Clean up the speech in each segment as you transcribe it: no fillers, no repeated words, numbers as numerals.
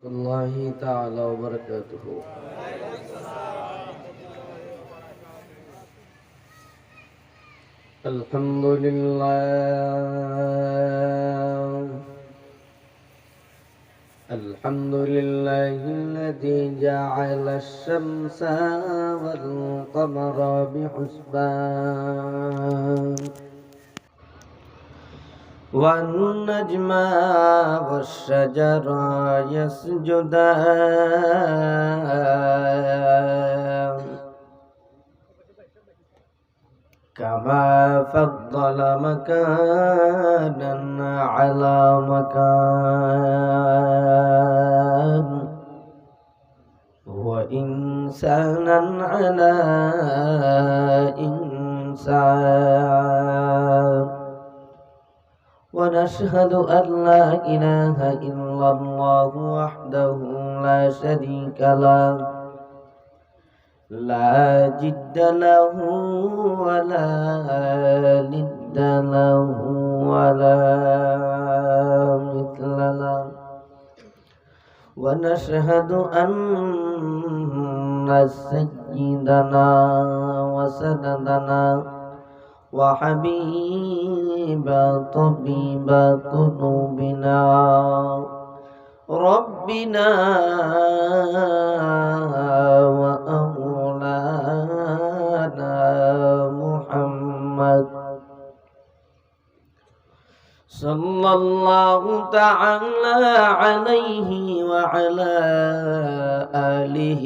الله تعالى وبركاته. الحمد لله الحمد لله الذي جعل الشمس والقمر بحسبان والنجم والشجر يسجدان كما فضل مكانا على مكان وإنسانا على إنسان ونشهد أن لا إله إلا الله وحده لا شريك له لا جد له ولا ند له ولا مثل له ونشهد أن سيدنا وسندنا وحبيب طبيب قلوبنا ربنا وأولانا محمد صلى الله تعالى عليه وعلى آله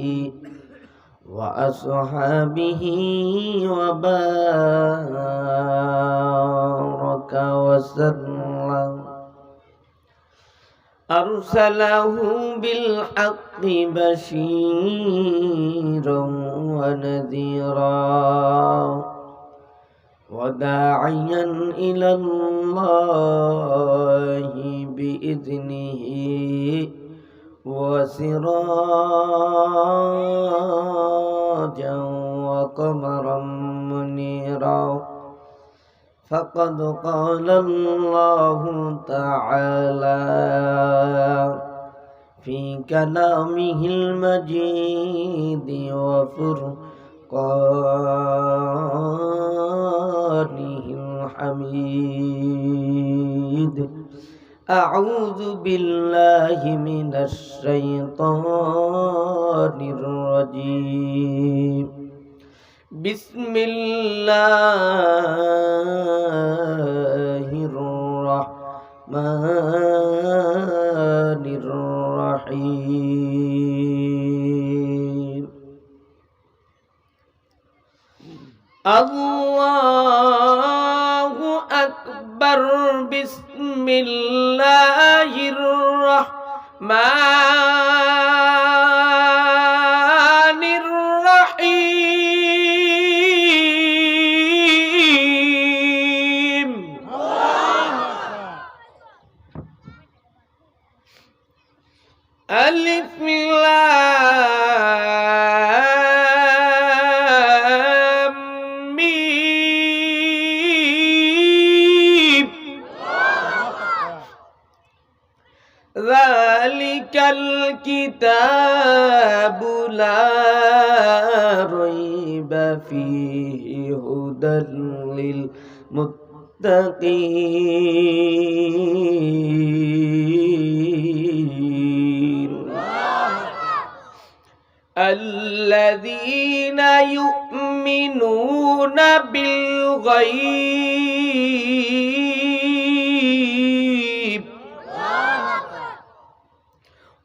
وأصحابه وبارك وسلم أرسله بالحق بشيرا ونذيرا وداعيا إلى الله بإذنه وسراجا وقمرا منيرا فقد قال الله تعالى في كلامه المجيد وفرقانه الحميد أعوذ بالله من الشيطان الرجيم بسم الله الرحمن الرحيم الله أكبر بسم الله الرحمن الرحيم ألف لام ميم ذلك الكتاب لا ريب فيه هدى للمتقين الذين يؤمنون بالغيب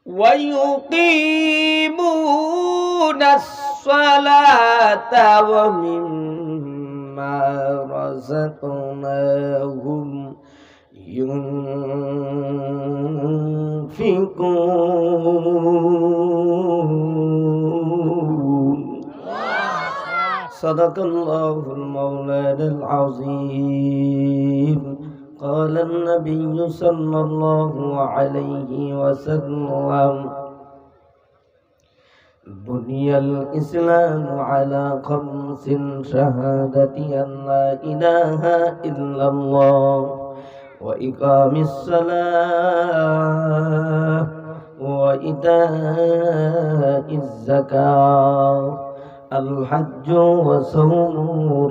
ويقيمون الصلاة ومما رزقناهم ينفقون صدق الله المولانا العظيم قال النبي صلى الله عليه وسلم بني الإسلام على خمس شهادة أن لا إله إلا الله وإقام الصلاة وإيتاء الزكاة الحج وصوم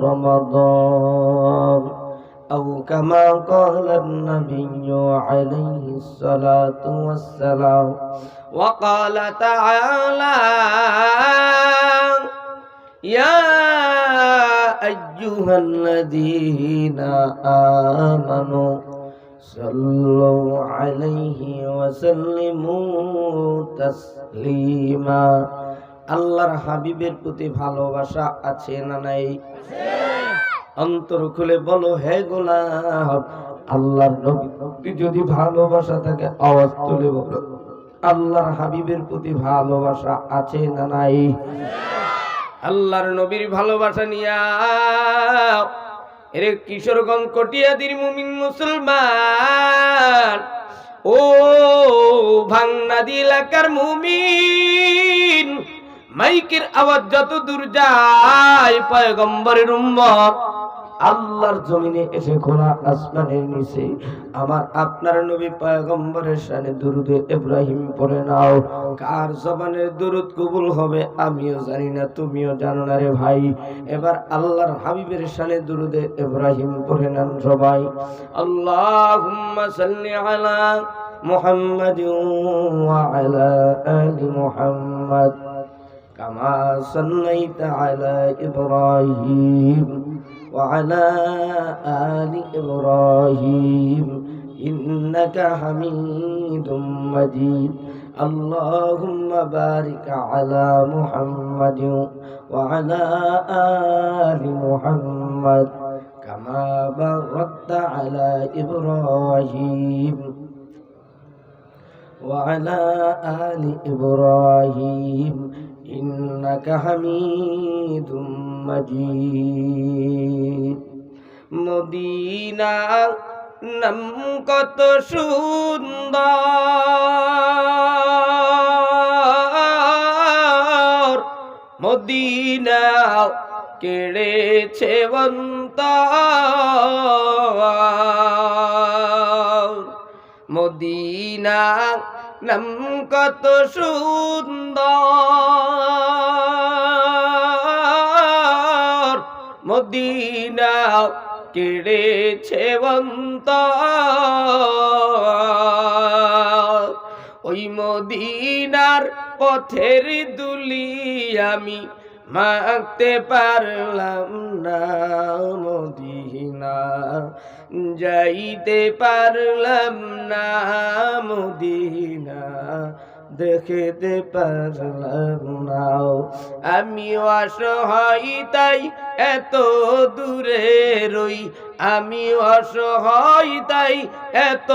رمضان أو كما قال النبي عليه الصلاة والسلام وقال تعالى يا أيها الذين آمنوا صلوا عليه وسلموا تسليما আল্লাহর হাবিবের প্রতি ভালোবাসা আছে না নাই? অন্তর খুলে বলো, হে গোলাম, আল্লাহর নবী যদি ভালোবাসা থাকে আওয়াজ তুলে বলো, আল্লাহর হাবিবের প্রতি ভালোবাসা আছে না নাই? আল্লাহর নবীর ভালোবাসা নিয়া এরে কিশোরগঞ্জ কটিয়াদির মুমিন মুসলমান, ও ভাঙনাদি এলাকার মুমিন, মাইকের আওয়াজ যত দূর যায় পয়গম্বরের উম্মত আল্লাহর জমিনে এসে খোলা আসমানের নিচে আমার আপনার নবী পয়গম্বরের শানে দুরুদে ইব্রাহিম পড়ে নাও। কার জবানের দুরুদ কবুল হবে আমিও জানি না, তুমিও জানো না রে ভাই। এবার আল্লাহর হাবিবের শানে দুরুদে ইব্রাহিম পড়ে নেন সবাই। আল্লাহুম্মা সাল্লি আলা মুহাম্মাদিন ওয়া আলা আলি মুহাম্মাদ কামা সাল্লাইতা আলা ইব্রাহিম وعلى آل إبراهيم إنك حميد مجيد اللهم بارك على محمد وعلى آل محمد كما باركت على إبراهيم وعلى آل إبراهيم إنك حميد مجيد মদিনা নাম কত সুন্দর, মদিনা কেড়েছে অন্তর, মদিনা নাম কত সুন্দর, মদিনা কেড়েছে অন্তর, ওই মদিনার পথের দুলি আমি মাখতে পারলাম না, মদিনা যাইতে পারলাম না, মদিনা দেখতে পারলাম না। আমি অসহায় তাই এত দূরে রই, আমি অসহায় তাই এত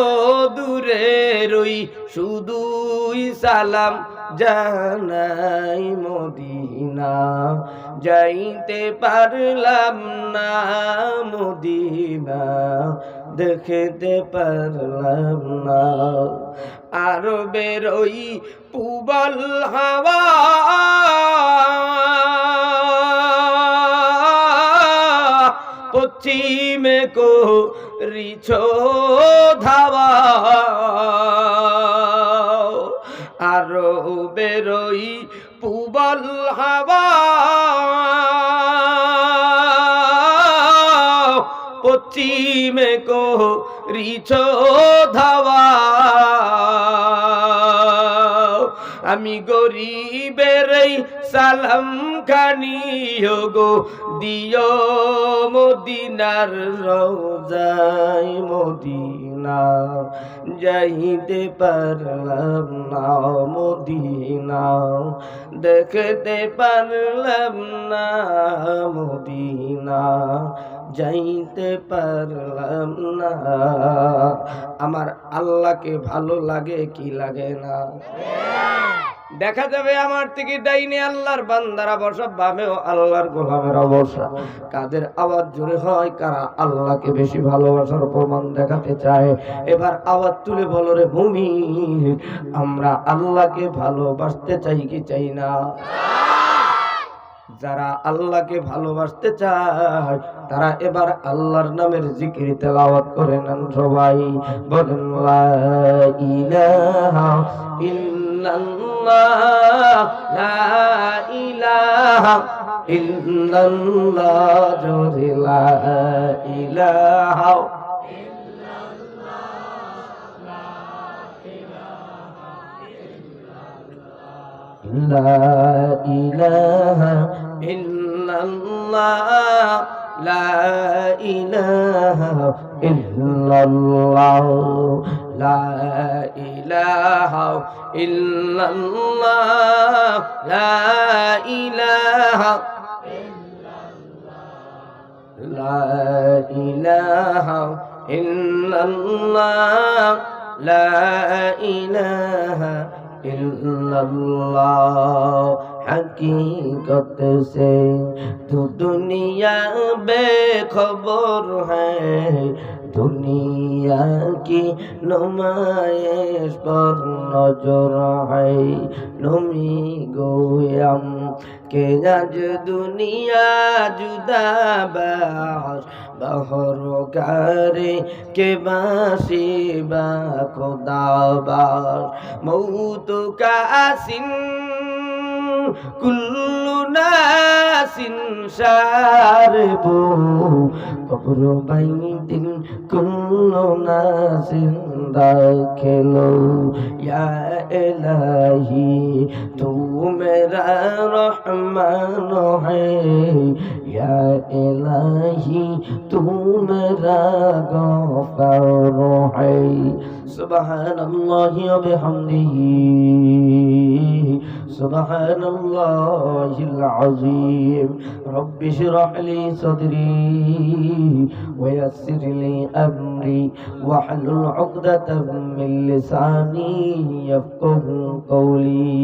দূরে রই, শুধুই সালাম জানাই মদিনা যাইতে পারলাম না, মদিনা দেখতে পারলাম না। আরো বেরোই পুবল হাওয়া পশ্চিমে করিছো ধাওয়া, আরো বেরোই পুবল হাওয়া পশ্চিমে করিছো ধাওয়া, আমি গরিবের সালাম খানি গো দিও মদিনার রওজায়, মদিনা যাইতে পারলাম না, মদিনা দেখতে পারলাম না, মদিনা যাইতে পারলাম না। আমার আল্লাহকে ভালো লাগে কি লাগে না? দেখা যাবে আমার থেকে ডাইনে আল্লাহর বান্দারা বসা, বামেও আল্লাহর গোলামেরা বসা। কাদের আওয়াজ জোরে হয়, কারা আল্লাহকে বেশি ভালোবাসার প্রমাণ দেখাতে চায়। এবার আওয়াজ তুলে বলো রে মুমিন, আমরা আল্লাহকে ভালোবাসতে চাই কি চাই না? যারা আল্লাহকে ভালোবাসতে চায় তারা এবার আল্লাহর নামের জিকির তেলাওয়াত করে নেন সবাই। বলেন লা ইলাহা ইল্লাল্লাহ ইল্লাল্লাহ লা ইলাহা ইল্লাল্লাহ জোরে লা ইলাহা লা ইলাহা ইল্লাল্লাহ লা ইলাহা ইল্লাল্লাহ লা ইলাহা ইল্লাল্লাহ লা ইলাহা লা ইলাহা ইল্লাল্লাহ লা ইলাহা इल्लल्लाह हकीकत से तू दुनिया बेखबर है दुनिया की नुमाइश पर नजर है नमी गोयम के आज दुनिया जुदा बास बहर गारे के बासी बा खुदाबास मौत का आसिन कुल्लु नासिन शारबू कब्र बैदिन कुल्लु नासिन दाखिलो या इलाही तू मेरा रहमान है या इलाही तू मेरा गफार है सुबहानल्लाह व बिहम्दिही सुबहानल्लाहिल अज़ीम रब्बि इश्रह ली सदरी व यस्सिर ली अमरी वहलुल उक़दतम मिन लिसानी यफ़क़हू कौली।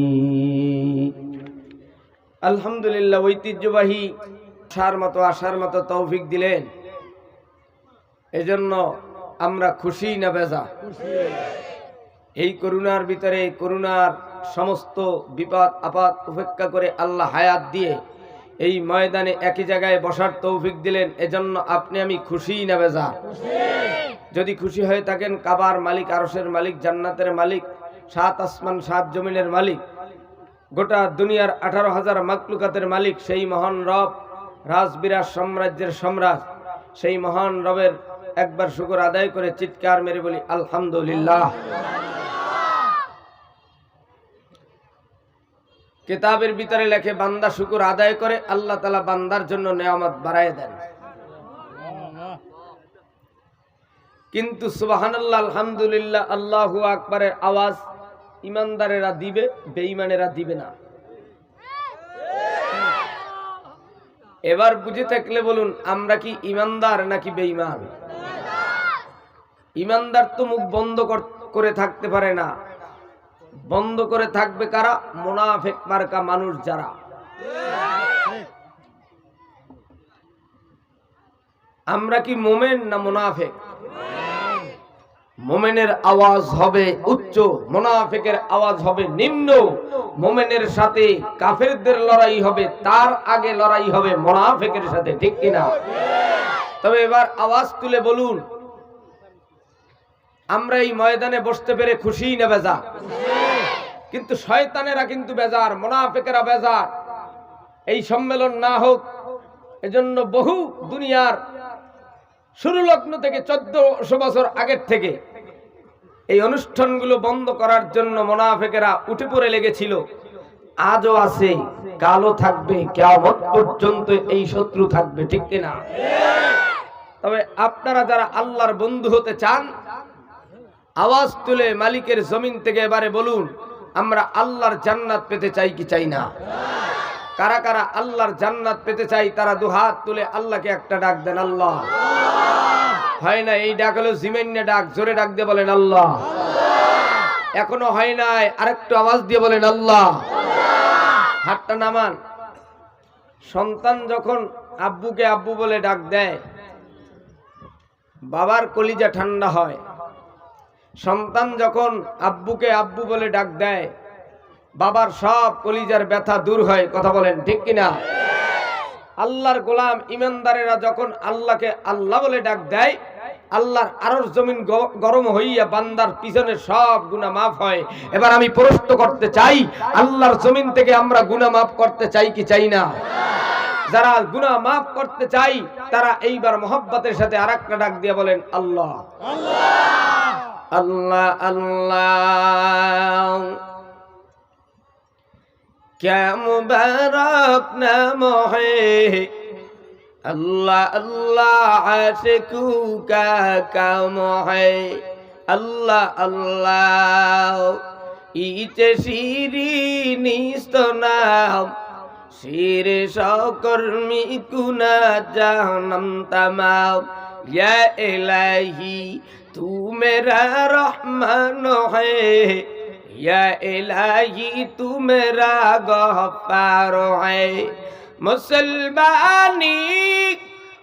আলহামদুলিল্লাহ ঐতিহ্যবাহী আশার মতো তৌফিক দিলেন, এজন্য আমরা খুশি না বেজা? এই করুণার ভিতরে করুণার সমস্ত বিপদ আপদ উপেক্ষা করে আল্লাহ হায়াত দিয়ে এই ময়দানে একই জায়গায় বসার তৌফিক দিলেন, এজন্য আপনি আমি খুশি না বেজা? যদি খুশি হয়ে থাকেন, কাবার মালিক, আরশের মালিক, জান্নাতের মালিক, সাত আসমান সাত জমিনের মালিক, গোটা দুনিয়ার 18,000 মাখলুকাতের মালিক, সেই মহান রব, রাজবিরাজ সাম্রাজ্যের সম্রাট, সেই মহান রবের একবার শুকর আদায় করে চিৎকার মেরে বলি আলহামদুলিল্লাহ। কিতাবের ভিতরে লেখে, বান্দা শুকর আদায় করে আল্লাহ তাআলা বান্দার জন্য নেয়ামত বাড়ায় দেন। কিন্তু সুবহানাল্লাহ, আলহামদুলিল্লাহ, আল্লাহু আকবারের আওয়াজ ইমানদারেরা দিবে, বেঈমানেরা দিবে না। এবার বুঝে থাকলে বলুন, আমরা কি ইমানদার নাকি বেঈমান? ইমানদার তো মুখ বন্ধ করে থাকতে পারে না। বন্ধ করে থাকবে কারা? মুনাফিক মার্কা মানুষ যারা। আমরা কি মুমিন না মুনাফিক? মুমিনের আওয়াজ হবে উচ্চ, মুনাফিকের আওয়াজ হবে নিম্ন। মুমিনের সাথে কাফেরদের লড়াই হবে, তার আগে লড়াই হবে মুনাফিকের সাথে, ঠিক কিনা? তবে এবার আওয়াজ তুলে বলুন, আমরা এই ময়দানে বসতে পেরে খুশি না বেজা? কিন্তু শয়তানেরা কিন্তু বেজার, মুনাফিকেরা বেজার। এই সম্মেলন না হোক, এজন্য বহু দুনিয়ার শুরু লগ্ন থেকে 1400 বছর আগের থেকে এই অনুষ্ঠানগুলো বন্ধ করার জন্য মুনাফিকেরা উঠে পড়ে লেগেছিল। আজও আছে, কালও থাকবে, কিয়ামত পর্যন্ত এই শত্রু থাকবে, ঠিক কিনা? তবে আপনারা যারা আল্লাহর বন্ধু হতে চান, আওয়াজ তুলে মালিকের জমিন থেকে এবারে বলুন, আমরা আল্লাহর জান্নাত পেতে চাই কি চাই না? কারা কারা আল্লাহর জান্নাত পেতে চাই তারা দুহাত তুলে আল্লাহকে একটা ডাক দেন, আল্লাহ। হয় না? এই ডাক হলো জিমেন্নে ডাক, জোরে ডাক দিয়ে বলেন আল্লাহ। এখনো হয় নাই, আরেকটু আওয়াজ দিয়ে বলেন আল্লাহ। হাতটা নামান। সন্তান যখন আব্বুকে আব্বু বলে ডাক দেয়, বাবার কলিজা ঠান্ডা হয়। সন্তান যখন আব্বুকে আব্বু বলে ডাক দেয়, বাবার সব কলিজার ব্যথা দূর হয়, কথা বলেন ঠিক কিনা? আল্লাহর গোলাম ইমানদারেরা যখন আল্লাহকে আল্লাহ বলে ডাক দেয়, আল্লাহর আরশ জমিন গরম হইয়া বান্দার পিছনে সব গুনাহ মাফ হয়। এবার আমি প্রশ্ন করতে চাই, আল্লাহর জমিন থেকে আমরা গুনাহ মাফ করতে চাই কি চাই না? যারা গুনাহ মাফ করতে চাই তারা এইবার মোহাব্বতের সাথে আরেকটা ডাক দিয়ে বলেন আল্লাহ আল্লাহ আল্লাহ। क्या मुबारक नाम है अल्लाह अल्लाह, आशिकों का काम है अल्लाह अल्लाह। इचे शिरीनिस्त नाम शिर सकर्मी कुना जहनम तमाम। या इलाही तू मेरा रहमान है, या इलाही तू मेरा गफ्फार है। मुसलमानी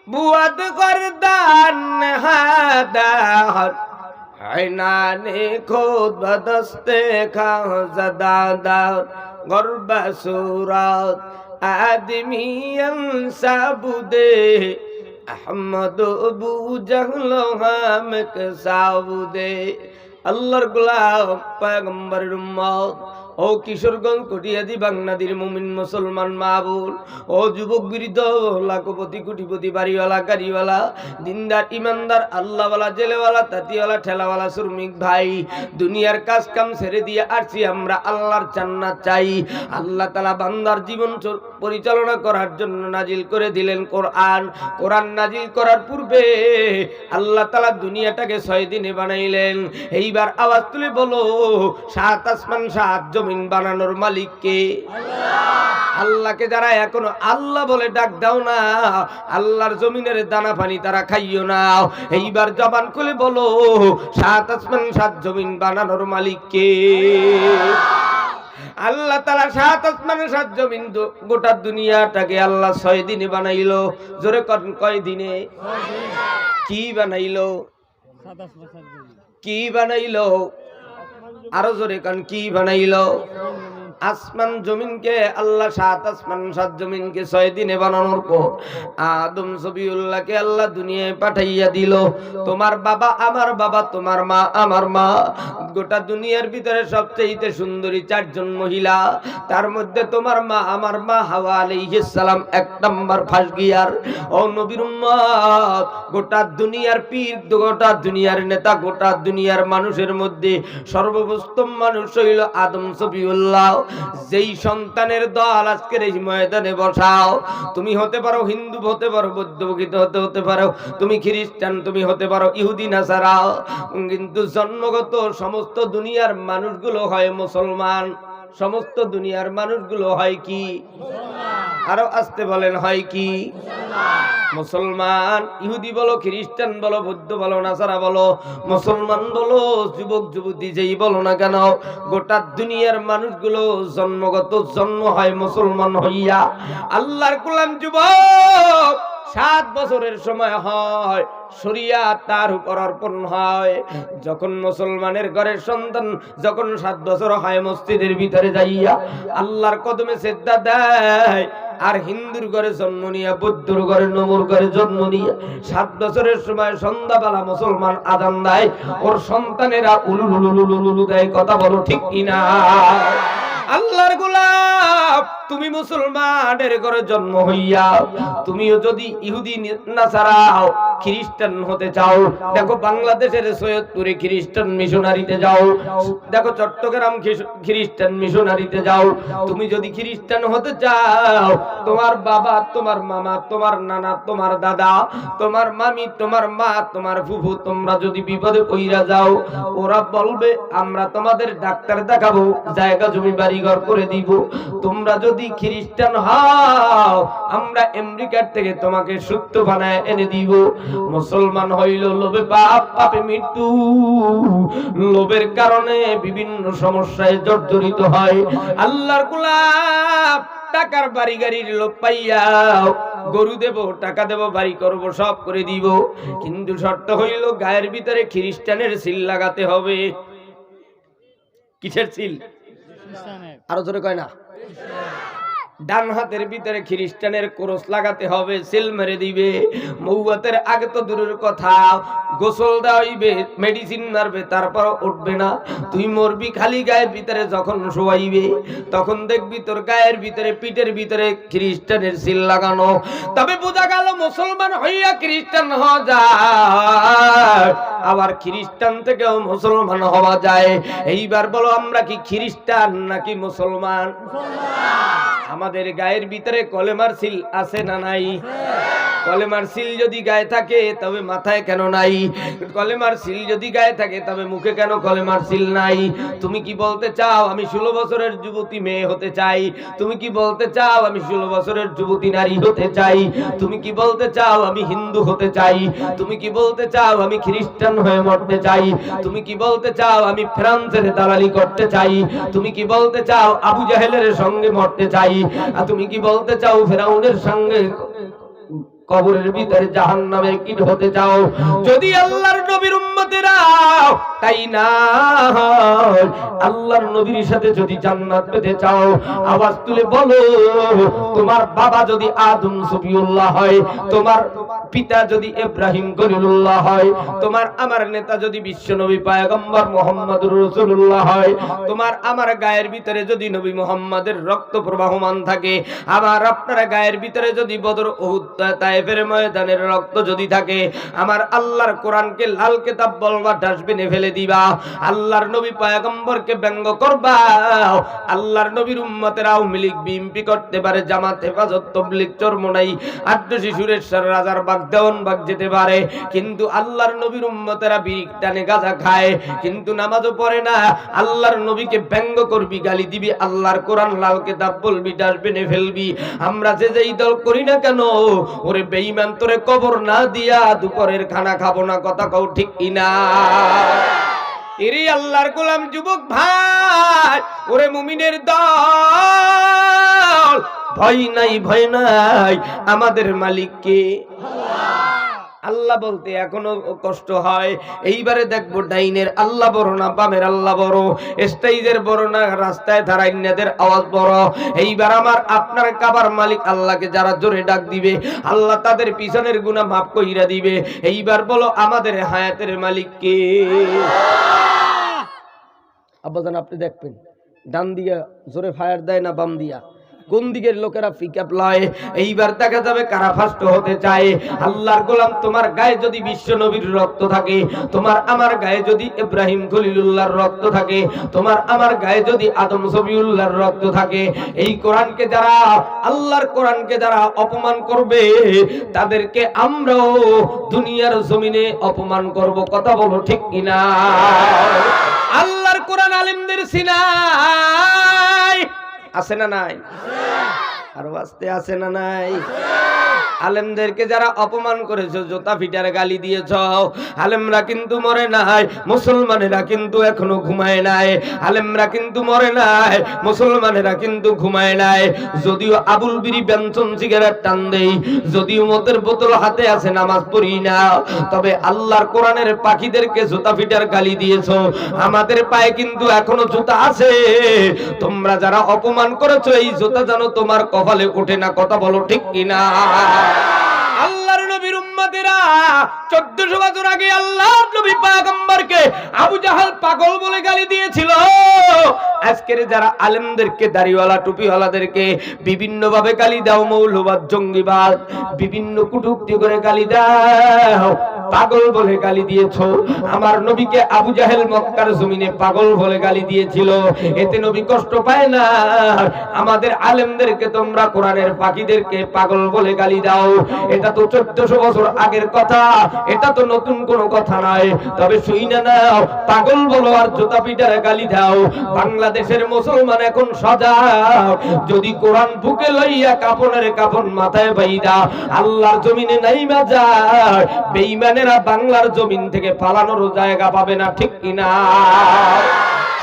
बुअद गर्दान हादार, ऐनाने खुद बदस्ते खां ज़दादार। गर्बा सूरत आदमी अंसाबुदे, अहमद अबू जहल हम के साबुदे। আল্লাহর গোলাম পয়গম্বরের উম্মত, ও কিশোরগঞ্জ কটিয়াদি বাংলাদেশের মুমিন মুসলমান মাহবুব, ও যুবক বৃদ্ধ লাখপতি কোটিপতি বাড়িওয়ালা গাড়িওয়ালা দিনদার ইমানদার আল্লাহওয়ালা জেলেওয়ালা তাঁতিওয়ালা ঠেলাওয়ালা শ্রমিক ভাই, দুনিয়ার কাজ কাম ছেড়ে দিয়ে আসছি আমরা আল্লাহর জান্নাত চাই। আল্লাহ তাআলা বান্দার জীবন পরিচালনা করার জন্য নাজিল করে দিলেন কোরআন। কোরআন নাজিল করার পূর্বে আল্লাহ তাআলা দুনিয়াটাকে 6 দিনে বানাইলেন। এইবার আওয়াজ তুলে বলো, 7 আসমান 7 জমিন বানানোর মালিক কে? আল্লাহ। আল্লাহকে যারা এখনো আল্লাহ বলে ডাক দাও না, আল্লাহর জমিনের দানা পানি তারা খাইও না। এইবার জবান খুলে বলো, 7 আসমান 7 জমিন বানানোর মালিক কে? আল্লাহ তাআলা 7 আসমান 7 জমিন গোটা দুনিয়াটাকে আল্লাহ 6 দিনে বানাইলো। জোরে কয় দিনে? কি বানাইলো? কি বানাইলো? আরো জোরে কান, কি বানাইলো? আসমান জমিনকে আল্লাহ 7 আসমান 7 জমিনকে 6 দিনে বানানোর পর আদম সবিউল্লাহকে আল্লাহ দুনিয়ায় পাঠাইয়া দিল। তোমার বাবা আমার বাবা, তোমার মা আমার মা, গোটা দুনিয়ার ভিতরে সবচেয়ে সুন্দরী 4 জন মহিলা, তার মধ্যে তোমার মা আমার মা হাওয়া আলাইহিস সালাম 1 নাম্বার ফার্স্ট গিয়ার। ও নবীর উম্মত, গোটা দুনিয়ার পীর, গোটা দুনিয়ার নেতা, গোটা দুনিয়ার মানুষের মধ্যে সর্বপ্রথম মানুষ হইল আদম সবিউল্লাহ। যেই সন্তানের দল আজকের এই ময়দানে বসাও, তুমি হতে পারো হিন্দু, হতে পারো বৌদ্ধ, হতে পারো তুমি খ্রিস্টান, তুমি হতে পারো ইহুদি নাসারা, কিন্তু জন্মগত সমস্ত দুনিয়ার মানুষগুলো হয় মুসলমান। সমস্ত দুনিয়ার মানুষগুলো হয় কি? আরো আসতে বলেন, হয় কি? মুসলমান। ইহুদি বলো, খ্রিস্টান বলো, বৌদ্ধ বলো, নাসারা বলো, মুসলমান বলো, যুবক যুবতী যেই বলো না কেন, গোটা দুনিয়ার মানুষগুলো জন্মগত জন্ম হয় মুসলমান হইয়া। আল্লাহর গোলাম যুবক 7 বছরের সময় হয়, শরিয়াত তার উপর অর্পণ হয়। যখন মুসলমানের ঘরের সন্তান যখন 7 বছর হয়, মসজিদের ভিতরে যাইয়া আল্লাহর কদমে সিজদা দেয়। আর হিন্দুর ঘরে জন্ম নিয়া, বৌদ্ধর ঘরে, নমুর ঘরে জন্ম নিয়া 7 বছরের সময় সন্ধ্যাবেলা মুসলমান আযান দেয়, ওর সন্তানেরা উলুলুলুলুলু দেয়। কথা বলো ঠিক কিনা? আল্লাহর গোলাম, তুমি মুসলমানের ঘরে জন্ম হইয়া তুমিও যদি ইহুদি নাসারা খ্রিস্টান হতে চাও, দেখো বাংলাদেশের সৈয়দপুরে খ্রিস্টান মিশনারিতে যাও, দেখো চট্টগ্রাম খ্রিস্টান মিশনারিতে যাও। তুমি যদি খ্রিস্টান হতে চাও, তোমার বাবা, তোমার মামা, তোমার নানা, তোমার দাদা, তোমার মামি, তোমার মা, তোমার ফুফু, তোমরা যদি বিপদে পইরা যাও, ওরা বলবে আমরা তোমাদের ডাক্তার দেখাবো, জায়গা জমি বাড়ি ঘর করে দিব। তোমরা যদি খ্রিস্টান হও, আমরা আমেরিকার থেকে তোমাকে সত্য বানায় এনে দিব। মুসলমান হইল লোভে পাপ, পাপে মৃত্যু। লোভের কারণে বিভিন্ন সমস্যায় জর্জরিত হয়। আল্লাহর গোলাম, টাকার বাড়ি গাড়ির লোভ পাইয়া গরু দেব, টাকা দেব, বাড়ি করব, সব করে দিব, কিন্তু শর্ত হইল গায়ের ভিতরে খ্রিস্টানের সিল লাগাতে হবে। কিসের সিল? আরো জোরে কয় না? ডান হাতের ভিতরে খ্রিস্টানের ক্রস লাগাতে হবে, সিল মেরে দিবে। মৌয়াতের আগে তো দূরের কথা, গোসল দেওয়াইবে, মেডিসিন মারবে, তারপর উঠবে না। তুই মরবি খালি গায়ের ভিতরে যখন শোয়াইবে, তখন দেখবি তোর গায়ের ভিতরে, পিঠের ভিতরে খ্রিস্টানের সিল লাগানো। তবে বোঝা গেল মুসলমান হইয়া খ্রিস্টান হওয়া যায়, আবার খ্রিস্টান থেকেও মুসলমান হওয়া যায়। এইবার বলো আমরা কি খ্রিস্টান নাকি মুসলমান? আমাদের গায়ের ভিতরে কলেমার সিল আছে না নাই? কলেমার সিল যদি গায়ে থাকে তবে মাথায় কেন নাই? কলেমার সিল যদি গায়ে থাকে তবে মুখে কেন কলেমার সিল নাই? তুমি কি বলতে চাও আমি 16 বছরের যুবতী মেয়ে হতে চাই? তুমি কি বলতে চাও আমি 16 বছরের যুবতী নারী হতে চাই? তুমি কি বলতে চাও আমি হিন্দু হতে চাই? তুমি কি বলতে চাও আমি খ্রিস্টান হয়ে মরতে চাই? তুমি কি বলতে চাও আমি ফ্রান্সের দালালি করতে চাই? তুমি কি বলতে চাও আবু জাহেলের সঙ্গে মরতে চাই? আর তুমি কি বলতে চাও ফেরাউনের সঙ্গে কবরের ভিতরে জাহান্নামের কীট হতে চাও? যদি আল্লাহর নবীর উম্মতেরা তাই না আল্লাহর নবীর সাথে যদি জান্নাত পেতে চাও, আওয়াজ তুলে বলো। তোমার বাবা যদি আদম সফিউল্লাহ হয়, তোমার পিতা যদি ইব্রাহিম খলিলুল্লাহ হয়, তোমার আমার নেতা যদি বিশ্বনবী পয়গম্বর মুহাম্মদুর রাসূলুল্লাহ হয়, তোমার আমার গায়ের ভিতরে যদি নবী মুহাম্মাদের রক্ত প্রবাহমান থাকে, আমার আপনার গায়ের ভিতরে যদি বদর উহুদ তায়েফের ময়দানের রক্ত যদি থাকে, আমার আল্লাহর কোরআনকে লাল কিতাব বলবা ডাস্টবিনে ফেলে দিবা, আল্লাহর নবী পয়গম্বরকে ব্যঙ্গ করবা, আল্লাহর নবীর উম্মতেরা আওয়ামী লীগ বিএনপি করতে পারে, জামাত হেফাজত তাবলীগ চরমোনাই আট্টসি সুরেশ্বর রাজার বাগ দেওয়ানবাগ যেতে পারে, কিন্তু আল্লাহর নবীর উম্মতেরা বিড়ি টানে গাঁজা খায়, কিন্তু নামাজও পড়ে না। আল্লাহর নবীকে ব্যঙ্গ করবি, গালি দিবি, আল্লাহর কোরআন লাল কিতাব বলবি, ডাস্টবিনে ফেলবি। আমরা যে যেই দল করি না কেন, ওরে বেঈমান তোরে কবর না দিয়া দুপুরের খানা খাবো না, কথা কও ঠিক কিনা? এরে আল্লাহর গোলাম যুবক ভাই, ওরে মুমিনের দল, ভয় নাই ভয় নাই, আমাদের মালিক কে? আল্লাহ বলতে এখনো কষ্ট হয়। এইবারে দেখবো ডাইনের আল্লাহ বড় না বামের আল্লাহ বড়, স্টেজের বড় না রাস্তায় ধারাইন্যাদের আওয়াজ বড়। এইবার আমার আপনার কাবার মালিক আল্লাহকে যারা জোরে ডাক দিবে, আল্লাহ তাদের পিছনের গুনাহ মাফ কইরা দিবে। এইবার বলো আমাদের হায়াতের মালিক কে? আব্বাজান আপনি দেখবেন ডান দিয়া জোরে ফায়ার দেয় না বাম দিয়া, কোন দিকের লোকেরা পিকআপ লয়। এইবার দেখা যাবে কারা ফার্স্ট হতে চায়। আল্লাহর গোলাম তোমার গায়ে যদি বিশ্ব নবীর রক্ত থাকে, তোমার আমার গায়ে যদি ইব্রাহিম খলিলুল্লাহর রক্ত থাকে, তোমার আমার গায়ে যদি আদম সফিউল্লাহর রক্ত থাকে, এই কোরআনকে যারা, আল্লাহর কোরআনকে যারা অপমান করবে, তাদেরকে আমরাও দুনিয়ার জমিনে অপমান করব, কথা বলো ঠিক কিনা? আল্লাহর কোরআন আলেমদের সিনায় আছে না নাই? আরো আসতে আছে না নাই? আলেমদেরকে যারা অপমান করেছো, জোতা ফিটার গালি দিয়েছ, আলেমরা কিন্তু মরে নাই, মুসলমানেরা কিন্তু এখনো ঘুমায় নাই। আলেমরা কিন্তু মরে নাই, মুসলমানেরা কিন্তু ঘুমায় নাই। যদিও আবুল বিড়ি বেনসন সিগারেট টান দেই, যদিও মদের বোতল হাতে আছে, নামাজ পড়ি না, তবে আল্লাহর কোরআনের পাখিদেরকে জোতা ফিটার গালি দিয়েছ, আমাদের পায়ে কিন্তু এখনো জুতা আছে। তোমরা যারা অপমান করেছো, এই জুতা যেন তোমার কপালে ওঠে না, কথা বলো ঠিক কিনা? আল্লাহর নবীর উম্মতেরা 1400 বছর আগে আল্লাহর নবী পয়গম্বরকে আবু জাহাল পাগল বলে গালি দিয়েছিল। আজকের যারা আলেমদেরকে, দাড়িওয়ালা টুপিওয়ালাদেরকে বিভিন্ন ভাবে গালি দাও, মৌলবাদ জঙ্গিবাদ বিভিন্ন কটূক্তি করে গালি দাও, পাগল বলে গালি দিয়েছো। আমার নবীকে আবু জাহেল মক্কার জমিনে পাগল বলে গালি দিয়েছিল, এতে নবী কষ্ট পায় না। আমাদের আলেমদেরকে তোমরা কোরআনের পাখিদেরকে পাগল বলে গালি দাও, এটা তো 1400 বছর আগের কথা, এটা তো নতুন কোনো কথা নয়। তবে শুইনা নাও, পাগল বলো আর জুতা পিটার গালি দাও। বাংলাদেশের মুসলমান এখন সজাগ, যদি কোরআন বুকে লইয়া কাপনের কাপন মাথায় বাইদা আল্লাহর জমিনে নাইমা যায়, বেঈমানেরা বাংলার জমিন থেকে পালানোর জায়গা পাবে না, ঠিক কিনা?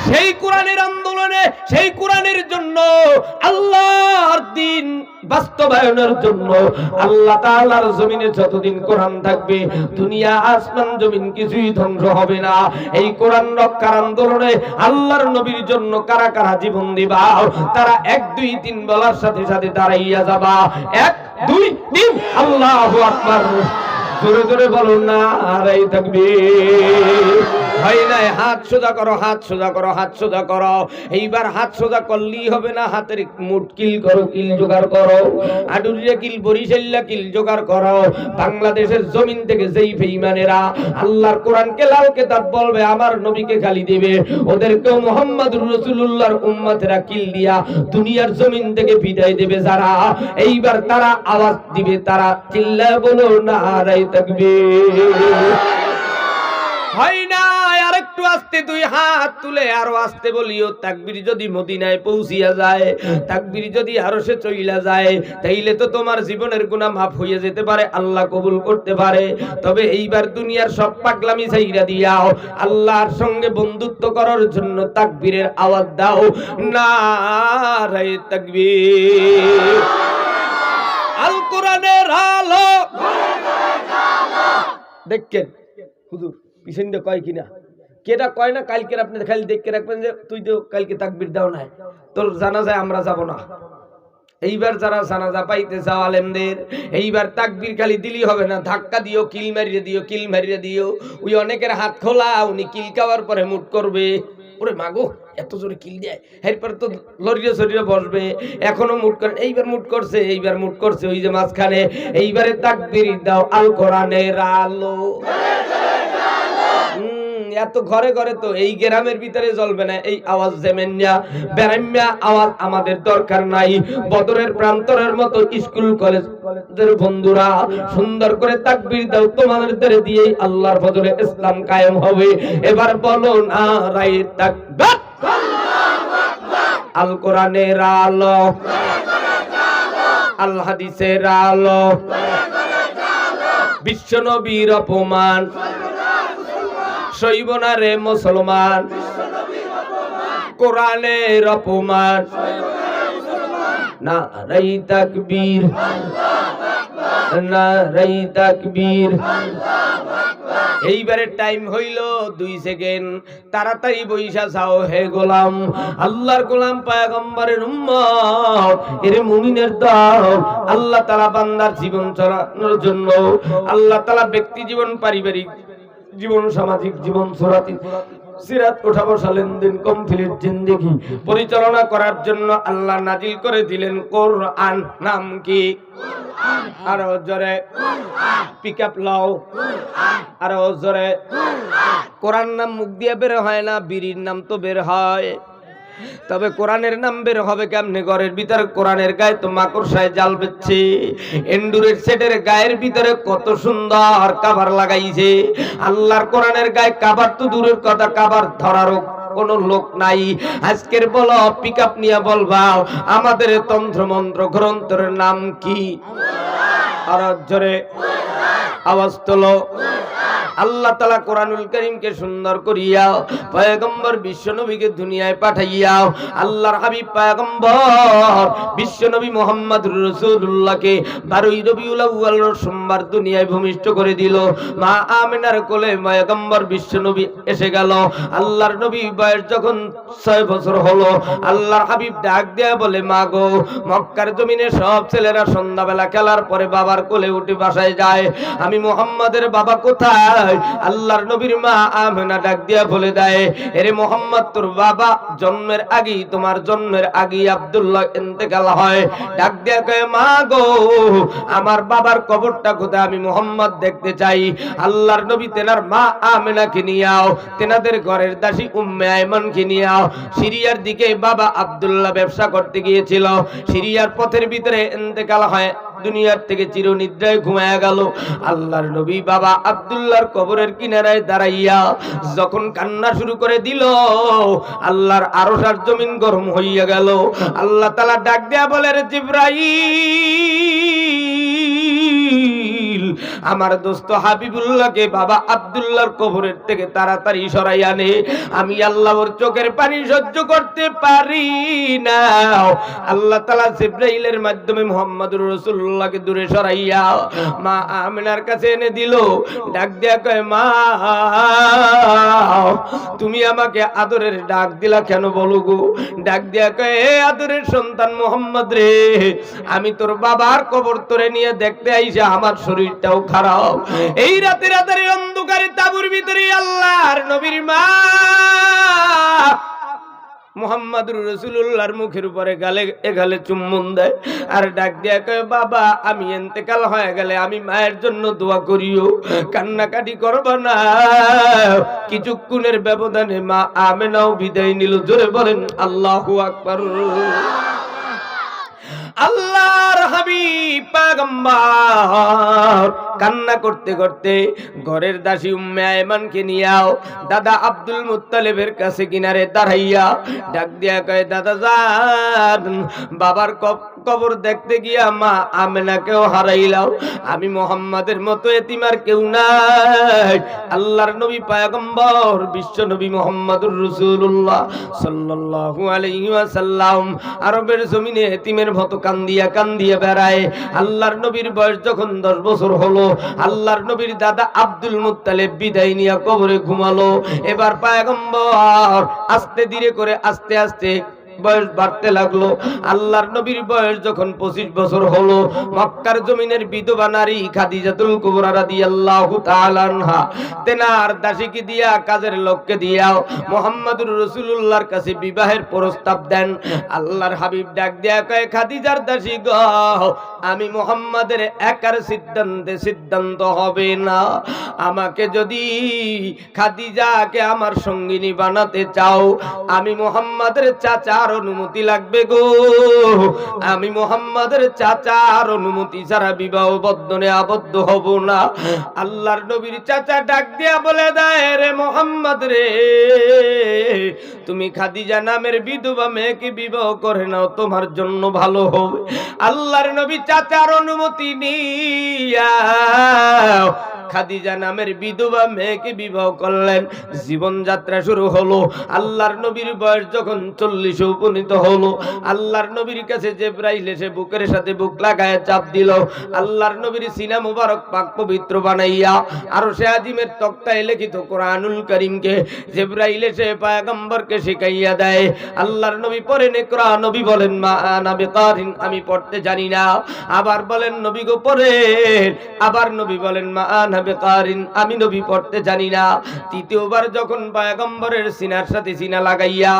সেই কোরআনের আন্দোলনে, সেই কোরআনের জন্য, আল্লাহর দ্বীন বাস্তবায়নের জন্য আল্লাহ তাআলার জমিনে যতদিন কোরআন থাকবে দুনিয়া আসমান জমিন কিছুই ধ্বংস হবে না। এই কোরআন রক্ষার আন্দোলনে আল্লাহর নবীর জন্য কারা কারা জীবন দিবা, তারা 1 2 3 বলার সাথে সাথে দাঁড়াইয়া যাবা। 1 2 3 আল্লাহু আকবার। জোরে জোরে বলুন না নারায়ে তাকবীর। হয় নাই, হাত সোজা করো, হাত সোজা করো, হাত সোজা করো। এইবার হাত সোজা করলেই হবে না, হাতের মুঠ কিল করো, কিল জোগাড় করো। আডুরিয়া কিল, বরিশাল্লা কিল জোগাড় করো। বাংলাদেশের জমিন থেকে যেই বেঈমানেরা আল্লাহর কোরআনকে লাল কিতাব বলবে, আমার নবীকে গালি দেবে, ওদেরকেও মুহাম্মদুর রাসূলুল্লাহর উম্মতেরা কিল দিয়া দুনিয়ার জমিন থেকে বিদায় দেবে যারা, এইবার তারা আওয়াজ দিবে, তারা চিল্লায় বলো নারায়ে তাকবীর। হয় না, আর একটু আস্তে, 2 হাত তুলে আরো আস্তে বলিও তাকবীর। যদি মদিনায় পৌঁছিয়া যায়, তাকবীর যদি আরশে চইলা যায়, তাইলে তো তোমার জীবনের গুনাহ মাফ হয়ে যেতে পারে, আল্লাহ কবুল করতে পারে। তবে এইবার দুনিয়ার সব পাগলামি ছাইরা দিয়াও আল্লাহর সঙ্গে বন্ধুত্ব করার জন্য তাকবীরের আওয়াজ দাও, নারায়ে তাকবীর। আল কোরআনের আলো দেখেন হুজুর পিছন দিয়ে কয় কিনা, কেটা কয় না, কালকে আপনি খালি দেখে রাখবেন যে তুই তো কালকে তাকবীর দাও না, তোর জানাজায় আমরা যাব না। এইবার যারা জানাজা পাইতে যাও আলেমদের, এইবার তাকবীর খালি দিলি হবে না, ধাক্কা দিও, কিল মারিয়ে দিও, কিল মারিয়ে দিও। ওই অনেকের হাত খোলা, উনি কিল খাওয়ার পরে মুট করবে, ওরে মাগো এত জোরে কিল দেয়, এরপর তো লরিয়ে সরিয়ে বসবে, এখনো মুট করে, এইবার মুট করছে, এইবার মুট করছে, ওই যে মাঝখানে। এইবারে তাকবীর দাও আল কোরআনের আলো। এত ঘরে ঘরে তো এই গ্রামের ভিতরে জ্বলবে না এই আওয়াজ, জেমেন্যা বেরাম্যা আওয়াজ আমাদের দরকার নাই। বদরের প্রান্তরের মতো স্কুল কলেজের বন্ধুরা সুন্দর করে তাকবীর দাও, তোমাদের দিয়ে আল্লাহর ফজলে ইসলাম কায়েম হবে। এবার বলো নারায়ে তাকবীর। আল কোরআনের আলো, আল হাদিসের আলো, বিশ্ব নবীর অপমান সইব না রে মুসলমান, কোরআনের অপমান, নারায়ে তাকবীর, নারায়ে তাকবীর। এইবারে টাইম হইল 2 সেকেন্ড, তাড়াতাড়ি বইসা যাও হে গোলাম, আল্লাহর গোলাম পয়গম্বরের উম্মত, এর মুমিনের দল। আল্লাহ তাআলা বান্দার জীবন চলানোর জন্য, আল্লাহ তাআলা ব্যক্তি জীবন, পারিবারিক জীবন, সামাজিক জীবন, সিরাত ওঠা বসা, লেনদেন, কমপ্লিট জিন্দেগি পরিচালনা করার জন্য আল্লাহ নাজিল করে দিলেন কোরআন। নাম কি? আরো জোরে পিক আপ লাও, আরো জোরে। কোরআন নাম মুখ দিয়ে বের হয় না, বিড়ির নাম তো বের হয়, তবে কোরআনের নাম বের হবে কেমনে? ঘরের ভিতরে কোরআনের গায়ে তো মাকড়সায় জাল বেচছে, এন্ডুরের সেটের গায়ের ভিতরে কত সুন্দর কাভার লাগাইছে। আল্লাহর কোরআনের গায়ে কাভার তো দূরের কথা, কাভার ধরারও কোন লোক নাই। আজকের বলো পিক আপ নিয়ে বলবা আমাদের তন্ত্র মন্ত্র গ্রন্থের নাম কি? আর জোরে আওয়াজ তোলো। আল্লাহ তাআলা কোরআনুল কারীমকে সুন্দর করিয়া পয়গম্বর বিশ্বনবীকে দুনিয়ায় পাঠাইয়া আল্লাহর হাবিব পয়গম্বর বিশ্বনবী মুহাম্মদুর রাসূলুল্লাহকে 12ই রবিউল আউয়াল সোমবার দুনিয়ায় ভূমিষ্ঠ করে দিল। মা আমিনার কোলে পয়গম্বর বিশ্বনবী এসে গেল। আল্লাহর নবী বয়স যখন 6 বছর হলো, আল্লাহর হাবিব ডাক দেয়া বলে, মা গো, মক্কার জমিনে সব ছেলেরা সন্ধ্যাবেলা খেলার পরে বাবার কোলে উঠে বাসায় যায়, আমি মুহাম্মাদের বাবা কোথায়? আল্লাহর নবীর মা আমিনা ডাক দিয়া বলে দেয়, এরে মুহাম্মদ, তোর বাবা জন্মের আগেই, তোমার জন্মের আগেই আব্দুল্লাহ ইন্তেকাল হয়। ডাক দিয়া কয়, মা গো, আমার বাবার কবরটা কোথায়? আমি মুহাম্মদ দেখতে চাই। আল্লাহর নবী তেনার মা আমিনাকে নিয়াও, তেনাদের ঘরের দাসী উম্মে আইমানকে নিয়াও সিরিয়ার দিকে, বাবা আব্দুল্লাহ ব্যবসা করতে গিয়েছিল, সিরিয়ার পথের ভিতরে ইন্তেকাল হয়, দুনিয়ার থেকে চিরনিদ্রায় ঘুমায়া গেল। আল্লাহর নবী বাবা আব্দুল্লাহর কবরের কিনারায় দাঁড়াইয়া যখন কান্না শুরু করে দিল, আল্লাহর আরশ আর জমিন গরম হইয়া গেল। আল্লাহ তাআলা ডাক দেয়া বলে, রে জিবরাইল, আমার দোস্ত হাবিবুল্লাহকে বাবা আব্দুল্লাহর কবরের থেকে তাড়াতাড়ি সরাই আনে। আমি আল্লাহ ওর চোখের পানি সহ্য করতে পারি না। আল্লাহ তাআলা জিবরাইলের মাধ্যমে মুহাম্মদুর রাসূলুল্লাহকে দূরে সরাইয়া মা আমিনার কাছে এনে দিল। ডাক দিয়া কয়, মা তুমি আমাকে আদরের ডাক দিলা কেন বলো গো? ডাক দিয়া কয়, হে আদরের সন্তান মুহাম্মদ রে, আমি তোর বাবার কবর তোরে নিয়ে দেখতে আইসা আমার শরীরটাও খারাপ। এই রাতের অন্ধকারে তাঁবুর ভিতরে আল্লাহর নবীর মা মুহাম্মদুর রাসূলুল্লাহর মুখের উপরে গালে চুম্বন দেয় আর ডাক দিয়া কয়, বাবা আমি ইন্তেকাল হয়ে গেলে আমি মায়ের জন্য দোয়া করিও, কান্নাকাটি করবা না। কিছুক্ষণের ব্যবধানে মা আমেনাও বিদায় নিল। জোরে বলেন আল্লাহু আকবার। আল্লাহর হাবিব পয়গম্বর কান্না করতে করতে ঘরের দাসী উম্মে আয়মানকে নিয়াও দাদা আব্দুল মুত্তালিবের কাছে কিনারে দাঁড়াইয়া ডাক দিয়া কয়, দাদা যান, বাবার কবর দেখতে গিয়া মা আমেনাকেও হারাইলাও। আমি মুহাম্মাদের মতো এতিম আর কেউ নাই। আল্লাহর নবী পয়গম্বর বিশ্ব নবী মুহাম্মদুর রাসূলুল্লাহ সাল্লাল্লাহু আলাইহি ওয়াসাল্লাম আরবের জমিনে এতিমের মতো কান্দিয়া কান্দিয়া বেড়ায়। আল্লাহর নবীর বয়স যখন 10 বছর হলো, আল্লাহর নবীর দাদা আব্দুল মুত্তালিব বিদায় নিয়ে কবরে ঘুমালো। এবার পয়গম্বর আস্তে ধীরে করে আস্তে আস্তে বয়স বাড়তে লাগলো। আল্লাহর নবীর বয়স যখন 25 বছর হলো, মক্কার জমিনের বিধবা নারী খাদিজাতুল কুবরা রাদিয়াল্লাহু তাআলা আনহা তেনার দাসীকে দিয়া কাজের লোককে দিয়াও মুহাম্মদুর রাসূলুল্লাহর কাছে বিবাহের প্রস্তাব দেন। আল্লাহর হাবিব ডাক দিয়া কয়, খাদিজার দাসী গো, আমি মুহাম্মাদের একার সিদ্ধান্ত হবে না। আমাকে যদি খাদিজাকে আমার সঙ্গিনী বানাতে চাও, আমি মুহাম্মাদের চাচা অনুমতি লাগবে গো। আমি মুহাম্মাদের চাচার অনুমতি ছাড়া বিবাহ বন্ধনে আবদ্ধ হব না। আল্লাহর নবীর চাচা ডাক দিয়া বলে দেয়, রে মুহাম্মদ রে, তুমি খাদিজা নামের বিধবা মেয়েকে বিবাহ করে নাও, তোমার জন্য ভালো হবে। আল্লাহর নবী চাচার অনুমতি নিয়া খাদিজা নামের বিধবা মেয়েকে বিবাহ করলেন। জীবনযাত্রা শুরু হলো। আল্লাহর নবীর বয়স যখন 40 উপনীত হলো, আল্লাহর নবীর কাছে জিবরাইল এসে বুকের সাথে বুক লাগায় চাপ দিল। আল্লাহর নবীর সিনা মুবারক পাক পবিত্র বানাইয়া আরশে আজিমের তক্তায় লিখিত কোরআনুল কারীমকে জিবরাইল এসে পয়গম্বরকে শিখাইয়া দেয়। আল্লাহর নবী পড়েন ইকরা, নবী বলেন মা আনা বিকারিন, আমি পড়তে জানি না। আবার বলেন নবী গো পড়েন, আবার নবী বলেন মা আনা বিকারিন, আমি নবী পড়তে জানি না। তৃতীয়বার যখন পয়গম্বরের সিনার সাথে সিনা লাগাইয়া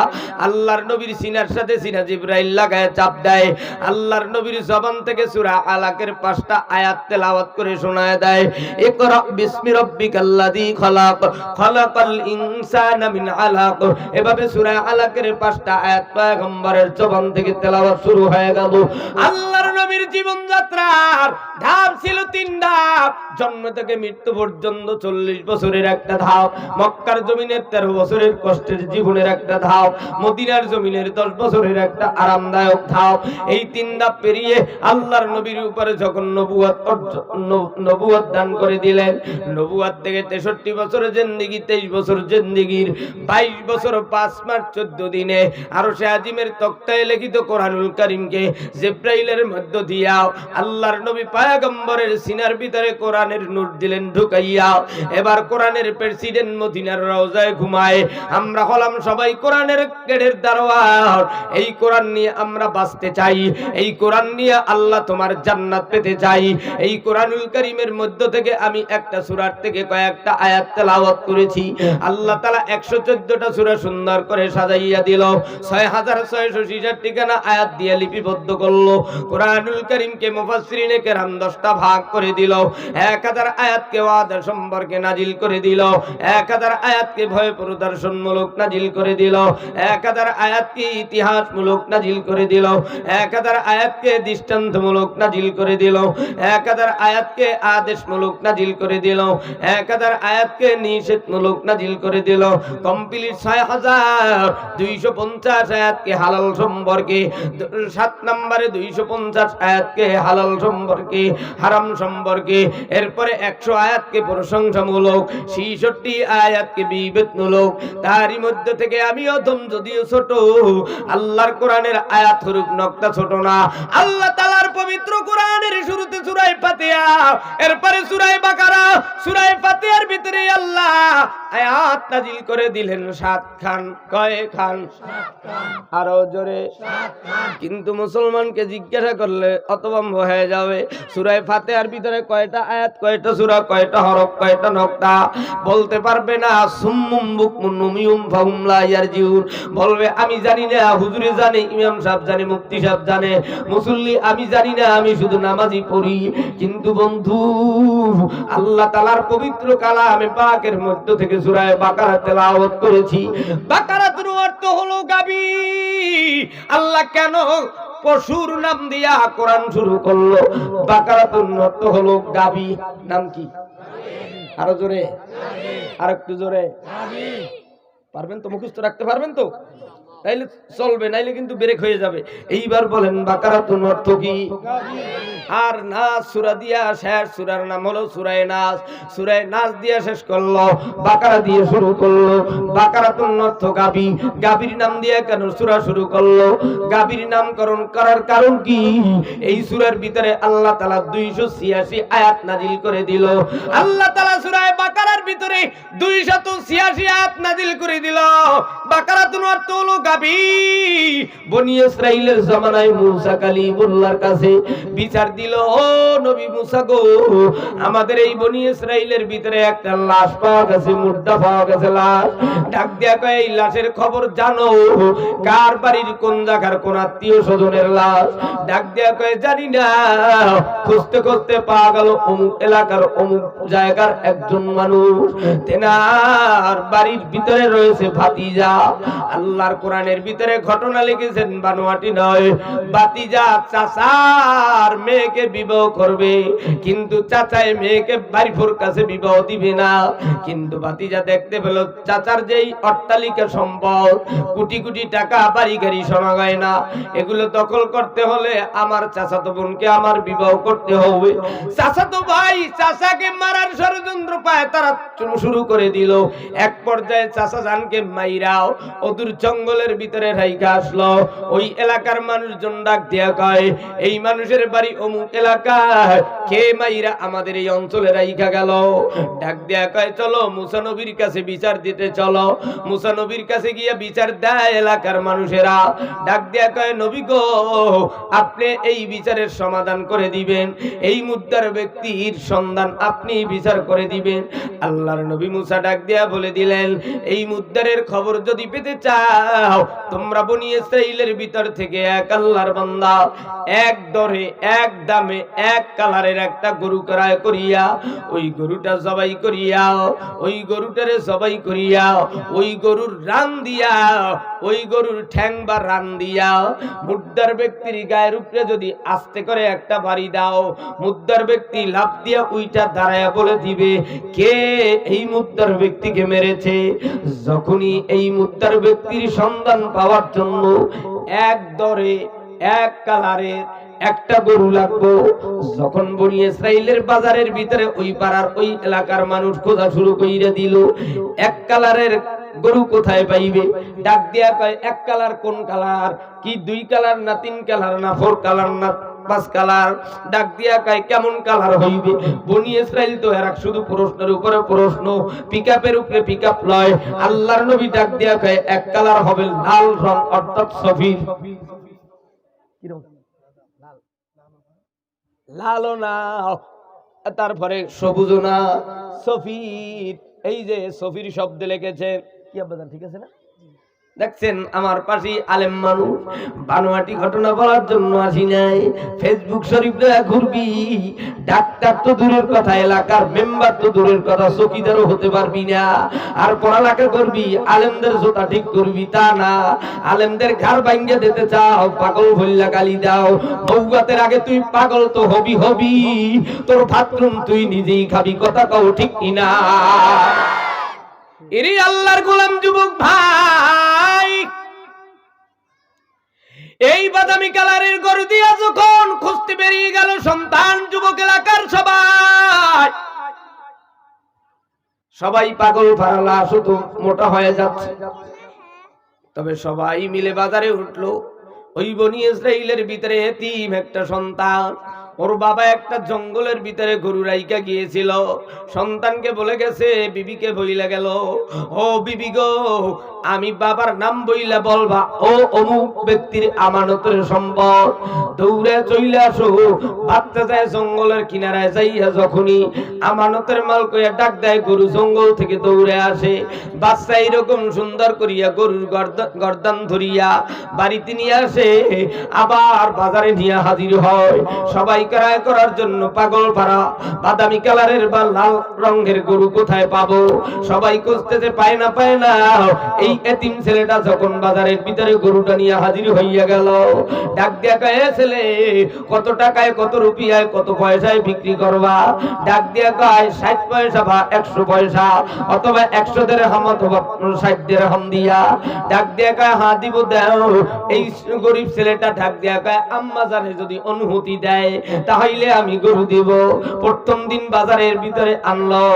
আল্লাহর নবীর সিনার সাথে সিনা জিবরাইল লাগায় চাপ দেয়, আল্লাহর নবীর জবান থেকে সূরা আলাকের 5টা আয়াত তেলাওয়াত করে শোনায় দেয়। ইকরা বিসমি রাব্বিকাল্লাযী খলাক, খলাকাল ইনসানা মিন আলাক। এভাবে সূরা আলাকের 5টা আয়াত পয়গম্বরের জবান থেকে তেলাওয়াত শুরু হয়ে গেল। আল্লাহর নবীর জীবনযাত্রার ধাপ ছিল 3 ধাপ। জন্ম থেকে মৃত্যু পর্যন্ত 40 বছরের একটা ধাপ, মক্কার জমিনের 13 বছরের কষ্টের জীবনের একটা ধাপ, মদিনার জমিনের 10 বছরের একটা আরামদায়ক ধাপ। এই 3 ধাপ পেরিয়ে আল্লাহর নবীর উপরে যখন নবুয়ত দান করে দিলেন, নবুয়ত থেকে 63 বছরের জিন্দেগি, 23 বছর জিন্দেগির 22 বছর 5 মাস 14 দিনে আরশে আজিমের তক্তায় লিখিত কোরআনুল কারীমকে জিবরাইলের মধ্য দিয়া আল্লাহর নবী পয়গম্বরের সিনার ভিতরে কোরআনের নূর দিলেন ঢুকাইয়া। এবার কোরআনের প্রেসিডেন্ট মদিনার রওজায় ঘুমায়। আমরা হলাম সবাই কোরআনের গেটের দারোয়ান। এই কোরআন নিয়ে আমরা বাঁচতে চাই, এই কোরআন নিয়ে আল্লাহ তোমার জান্নাত পেতে চাই। এই কোরআনুল কারীমের মধ্য থেকে আমি একটা সূরা থেকে কয়েকটা আয়াত তেলাওয়াত করেছি। আল্লাহ তাআলা 114টা সূরা সুন্দর করে সাজাইয়া দিল। 6666 ঠিকানা আয়াত দিয়ে লিপিবদ্ধ করলো। কোরআনুল কারীমকে মুফাসসিরিনে কেরাম 10টা ভাগ করে দিল। 1000 আয়াতকে ওয়াদা সম্পর্কে নাজিল করে দিল, 1000 আয়াতকে ভয় প্রদর্শনমূলক নাজিল করে দিল, 1000 আয়াতকে ইতিহাসমূলক নাজিল করে দিল, 1000 আয়াতকে দৃষ্টান্তমূলক নাজিল করে দিল, 1000 আয়াতকে আদেশমূলক নাজিল করে দিল, 1000 আয়াতকে নিষেধমূলক নাজিল করে দিল। কমপ্লিট 6250 আয়াতকে হালাল সম্পর্কে, 7 নম্বরে 250 আয়াত আয়াতকে হালাল সম্পর্কে, হারাম সম্পর্কে, এরপরে 100 আয়াতকে প্রশংসামূলক, 66 আয়াতকে বিবেকমূলক। তারই মধ্যে থেকে আমি অধম যদিও ছোট, আল্লাহর কোরআনের আয়াত হরুক নকটা ছোট না। আল্লাহ তাআলার পবিত্র কোরআনের শুরুতে সূরা ফাতিহা, এরপরে সূরা বাকারা, সূরা ফাতিহার ভিতরে আল্লাহ আয়াত নাজিল করে দিলেন 7 খান। কয় খান? 7 খান। আরো জোরে 7 খান। কিন্তু মুসলমানকে জিজ্ঞাসা করলে অতবম্ব হয়ে যাবে, সূরা ফাতিহার ভিতরে কয়টা আয়াত, কয়টা সূরা, কয়টা হরফ, কয়টা নকতা বলতে পারবে না। সুম্মুম বুকমুন উমিয়ুম ফাহুম লা ইয়ারজিউন বলবে আমি জানি না, হুজুরে জানে, ইমাম সাহেব জানে, মুফতি সাহেব জানে, মুসল্লি আমি জানি না, আমি শুধু নামাজি পড়ি। কিন্তু বন্ধু, আল্লাহ তাআলার পবিত্র কালামে পাকের মধ্য থেকে সূরা বাকারা তেলাওয়াত করেছি। বাকারার অর্থ হলো গাবি। আল্লাহ কেন পশুর নাম দিয়া কোরআন শুরু করলো? বাকারাতুন অর্থ হলো গাবি। নাম কি? আরো জোরে, আর একটু জোরে। পারবেন তো? মুখস্থ রাখতে পারবেন তো? তাইলে চলবে, নাইলে কিন্তু ব্রেক হয়ে যাবে। এইবার বলেন বাকারাতুন অর্থ কি? আর নাস সূরা দিয়া শেষ, সূরার নাম হলো সূরা নাস। সূরা নাস দিয়া শেষ করলো, বাকারা দিয়ে শুরু করলো। বাকারাতুন অর্থ গাবি। গাবির নাম দিয়ে কেন সূরা শুরু করলো? গাবির নামকরণ করার কারণ কি? এই সূরার ভিতরে আল্লাহ তাআলা 286 আয়াত নাজিল করে দিল। আল্লাহ তাআলা সূরা বাকারার ভিতরে 286 আয়াত নাজিল করে দিল। বাকারাতুন অর্থ হলো গাবি। বনি ইসরাইলের জামানায় মুসা কালিমুল্লাহর কাছে বিচার দিল, ও নবী মুসা গো, আমাদের এই বনি ইসরাইলের ভিতরে একটা লাশ পাওয়া গেছে, মুর্দা পাওয়া গেছে লাশ। ডাক দিয়া কয় এই লাশের খবর জানো? কার বাড়ির কোন জায়গার কোন আত্মীয় স্বজনের লাশ? ডাক দিয়া কয় জানি না। খুঁজতে খুঁজতে পাওয়া গেল অমুক এলাকার অমুক জায়গার একজন মানুষ, তেনার বাড়ির ভিতরে রয়েছে ভাতিজা। আল্লাহর কোরআনের ভিতরে ঘটনা লিখেছেন, বানোয়াটি নয়, ভাতিজা চাচার মেয়েকে বিবাহ করবে, কিন্তু চাচাই মেয়েকে বাড়ির কাছে বিবাহ দিবে না। কিন্তু ভাতিজা দেখতে পেল চাচার যেই অট্টালিকা সম্পদ, কোটি কোটি টাকা, বাড়ি গাড়ি, সোনা গয়না, এগুলো দখল করতে হলে আমার চাচাতো বোনকে আমার বিবাহ করতে হবে। চাচাতো ভাই চাচাকে মারার ষড়যন্ত্র পায়, তারা শুরু করে দিল। এক পর্যায়ে চাচা জানকে মাইরাও অদূর জঙ্গলের ভিতরে রাইখা আসলো। ওই এলাকার মানুষজন ডাক দিয়া কয় এই মানুষের বাড়ি অমুক এলাকায়, কে মাইরা আমাদের এই অঞ্চলে রাইখা গেল? ডাক দিয়া কয় চলো মুসা নবীর কাছে বিচার দিতে চলো। মুসা নবীর কাছে গিয়া বিচার দেয় এলাকার মানুষেরা। ডাক দিয়া কয় নবী গো, আপনি এই বিচারের সমাধান করে দিবেন, এই মুদ্দার ব্যক্তির সন্ধান আপনি বিচার করে দিবেন। আল্লাহর নবী মুসা ডাক দিয়া বলে দিলেন, এই মুদ্দারের খবর যদি পেতে চাও, তোমরা বনি ইসরাইলের ভিতর থেকে এক আল্লাহর বান্দা এক দরে এক দামে এক কালারের একটা গরু ক্রয় করিয়া ওই গরুটা জবাই করিয়া, ওই গরুটারে জবাই করিয়া, ওই গরুর রান দিয়া, ওই গরুর ঠ্যাং বা রান দিয়া মুদ্দার ব্যক্তির গায়ের উপরে যদি আস্তে করে একটা বাড়ি দাও, মুদ্দার ব্যক্তি লাফ দিয়া উইটা দাঁড়ায়া বলে দিবে কে এই মুদ্দার ব্যক্তিকে মেরেছে। যখনই এই মুদ্দার ব্যক্তির সন্ধান পাওয়ার জন্য এক দরে এক কালারের একটা গরু লাগবো। যখন বনি ইসরাইলের বাজারের ভিতরে ওই পাড়ার ওই এলাকার মানুষ খোঁজা শুরু কইরা দিল, এক কালারের গরু কোথায় পাইবে? ডাক দিয়া কয় এক কালার কোন কালার? কি 2 কালার না 3 কালার না 4 কালার না 5 কালার? ডাক দিয়া কয় কেমন কালার হইবে? বনি ইসরাইল তো এরা শুধু প্রশ্নের উপরে প্রশ্ন, পিকআপের উপরে পিকআপ লয়। আল্লাহর নবী ডাক দিয়া কয় এক কালার হবে লাল রং, অর্থাৎ সফির। লালও না, তারপরে সবুজও না, সফির। এই যে সফির শব্দ লিখেছে কি আব্বাজান, ঠিক আছে না? দেখছেন আমার পাশে আলেম মানুষ, বানোয়াটি ঘটনা বলার জন্য আসি নাই। ফেসবুক শরীফ দেয়া ঘুরবি, ডাক্তার তো দূরের কথা, এলাকার মেম্বার তো দূরের কথা, চকিদারও হতে পারবি না। আর পড়ালেখা করবি, আলেমদের জোতা ঠিক করবি তা না, আলেমদের ঘাড় ভাঙ্গে দিতে চাও, পাগল ভইল্লা গালি দাও। বউগাতের আগে তুই পাগল তো হবি হবি, তোর বাথরুম তুই নিজেই খাবি, কথা কও ঠিক কিনা? এরই আল্লাহর গোলাম যুবক ভাই, এই বাদামি কালারের গরু দিয়া যখন খুঁজতে বেরিয়ে গেল সন্তান যুবক এলাকার সবাই পাগল ফারালা, শুধু মোটা হয়ে যাচ্ছে। তবে সবাই মিলে বাজারে উঠলো। ওই বনি ইসরাইলের ভিতরে এতিম একটা সন্তান, ওর বাবা একটা জঙ্গলের ভিতরে গরু রাইকা গিয়েছিল। সন্তানকে বলে গেছে, বিবিকে বইলা গেল, ও বিবি গো, আমি বাবার নাম বইলা বলবা ও অমুক ব্যক্তির আমানতের সম্পদ, দৌড়ে চলে আসো। বাচ্চা যায় জঙ্গলের কিনারায় যাইয়া যখনই আমানতের মাল কইয়া ডাক দেয়, গরু জঙ্গল থেকে দৌড়ে আসে। বাচ্চা এরকম সুন্দর করিয়া গরুর গর্দান ধরিয়া বাড়িতে নিয়ে আসে, আবার বাজারে নিয়ে হাজির হয়। সবাই ক্রয় করার জন্য পাগল পারা। বাদামি কালারের বা লাল রঙের গরু কোথায় পাবো? সবাই খুঁজতেছে, পায় না। এই এতিম ছেলেটা যখন বাজারের ভিতরে গরুটা নিয়ে হাজির হইয়া গেল, ডাক দিয়া কয়, ছেলে, কত টাকায়, কত রুপিয়ায়, কত পয়সায় বিক্রি করবা? ডাক দিয়া কয়, 60 পয়সা বা 100 পয়সা, অথবা 100 দিরহাম অথবা 60 দিরহাম দিয়া। ডাক দিয়া কয়, হ্যাঁ দিব, দাও। এই গরিব ছেলেটা ডাক দিয়া কয়, আম্মা জানে যদি অনুমতি দেয় তাহলে আমি গরু দিব। প্রথম দিন বাজারের ভিতরে আনলো,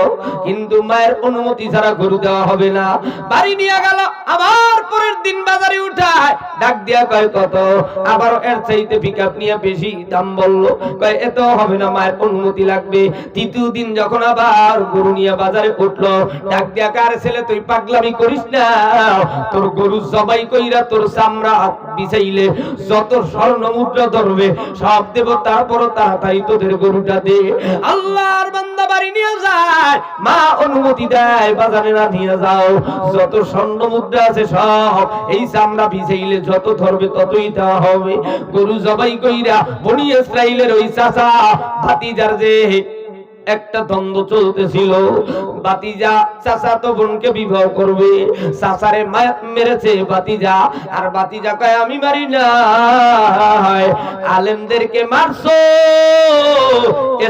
কিন্তু মায়ের অনুমতি ছাড়া গরু দেওয়া হবে না। বাড়ি নিয়ে গেল, আবার পরের দিন বাজারে উঠায়, ডাক দিয়া কয়, কত? আবার এর চাইতে পিকআপ নিয়ে বেশি দাম বললো। কয়, এত হবে না, মায়ের অনুমতি লাগবে। তৃতীয় দিন যখন আবার গরু নিয়ে বাজারে উঠলো, ডাক দিয়া কার ছেলে, তুই পাগলামি করিস না, তোর গরু জবাই কইরা তোর চামড়া বিছাইলে যত স্বর্ণ মুদ্রা ধরবে সব দেব, তারপর তাড়াতাড়ি তোদের গরুটা দে। আল্লাহর বান্দা বাড়ি নিয়ে যায়, মা অনুমতি দেয়, বাজারে না নিয়ে যাও, যত স্বর্ণ মুদ্রা আছে সব এই চামড়া বিছাইলে যত ধরবে ততই দেওয়া হবে। গরু জবাই কইরা বনি ইসরাইলের ওই চাচা ভাতিজার যে একটা দ্বন্দ্ব চলতেছিল, ভাতিজা চাচাতো বোনকে বিবাহ করবে, চাচারে মেরেছে ভাতিজা, আর ভাতিজা কয়, আমি মারি নাই, আলেমদেরকে মারছো,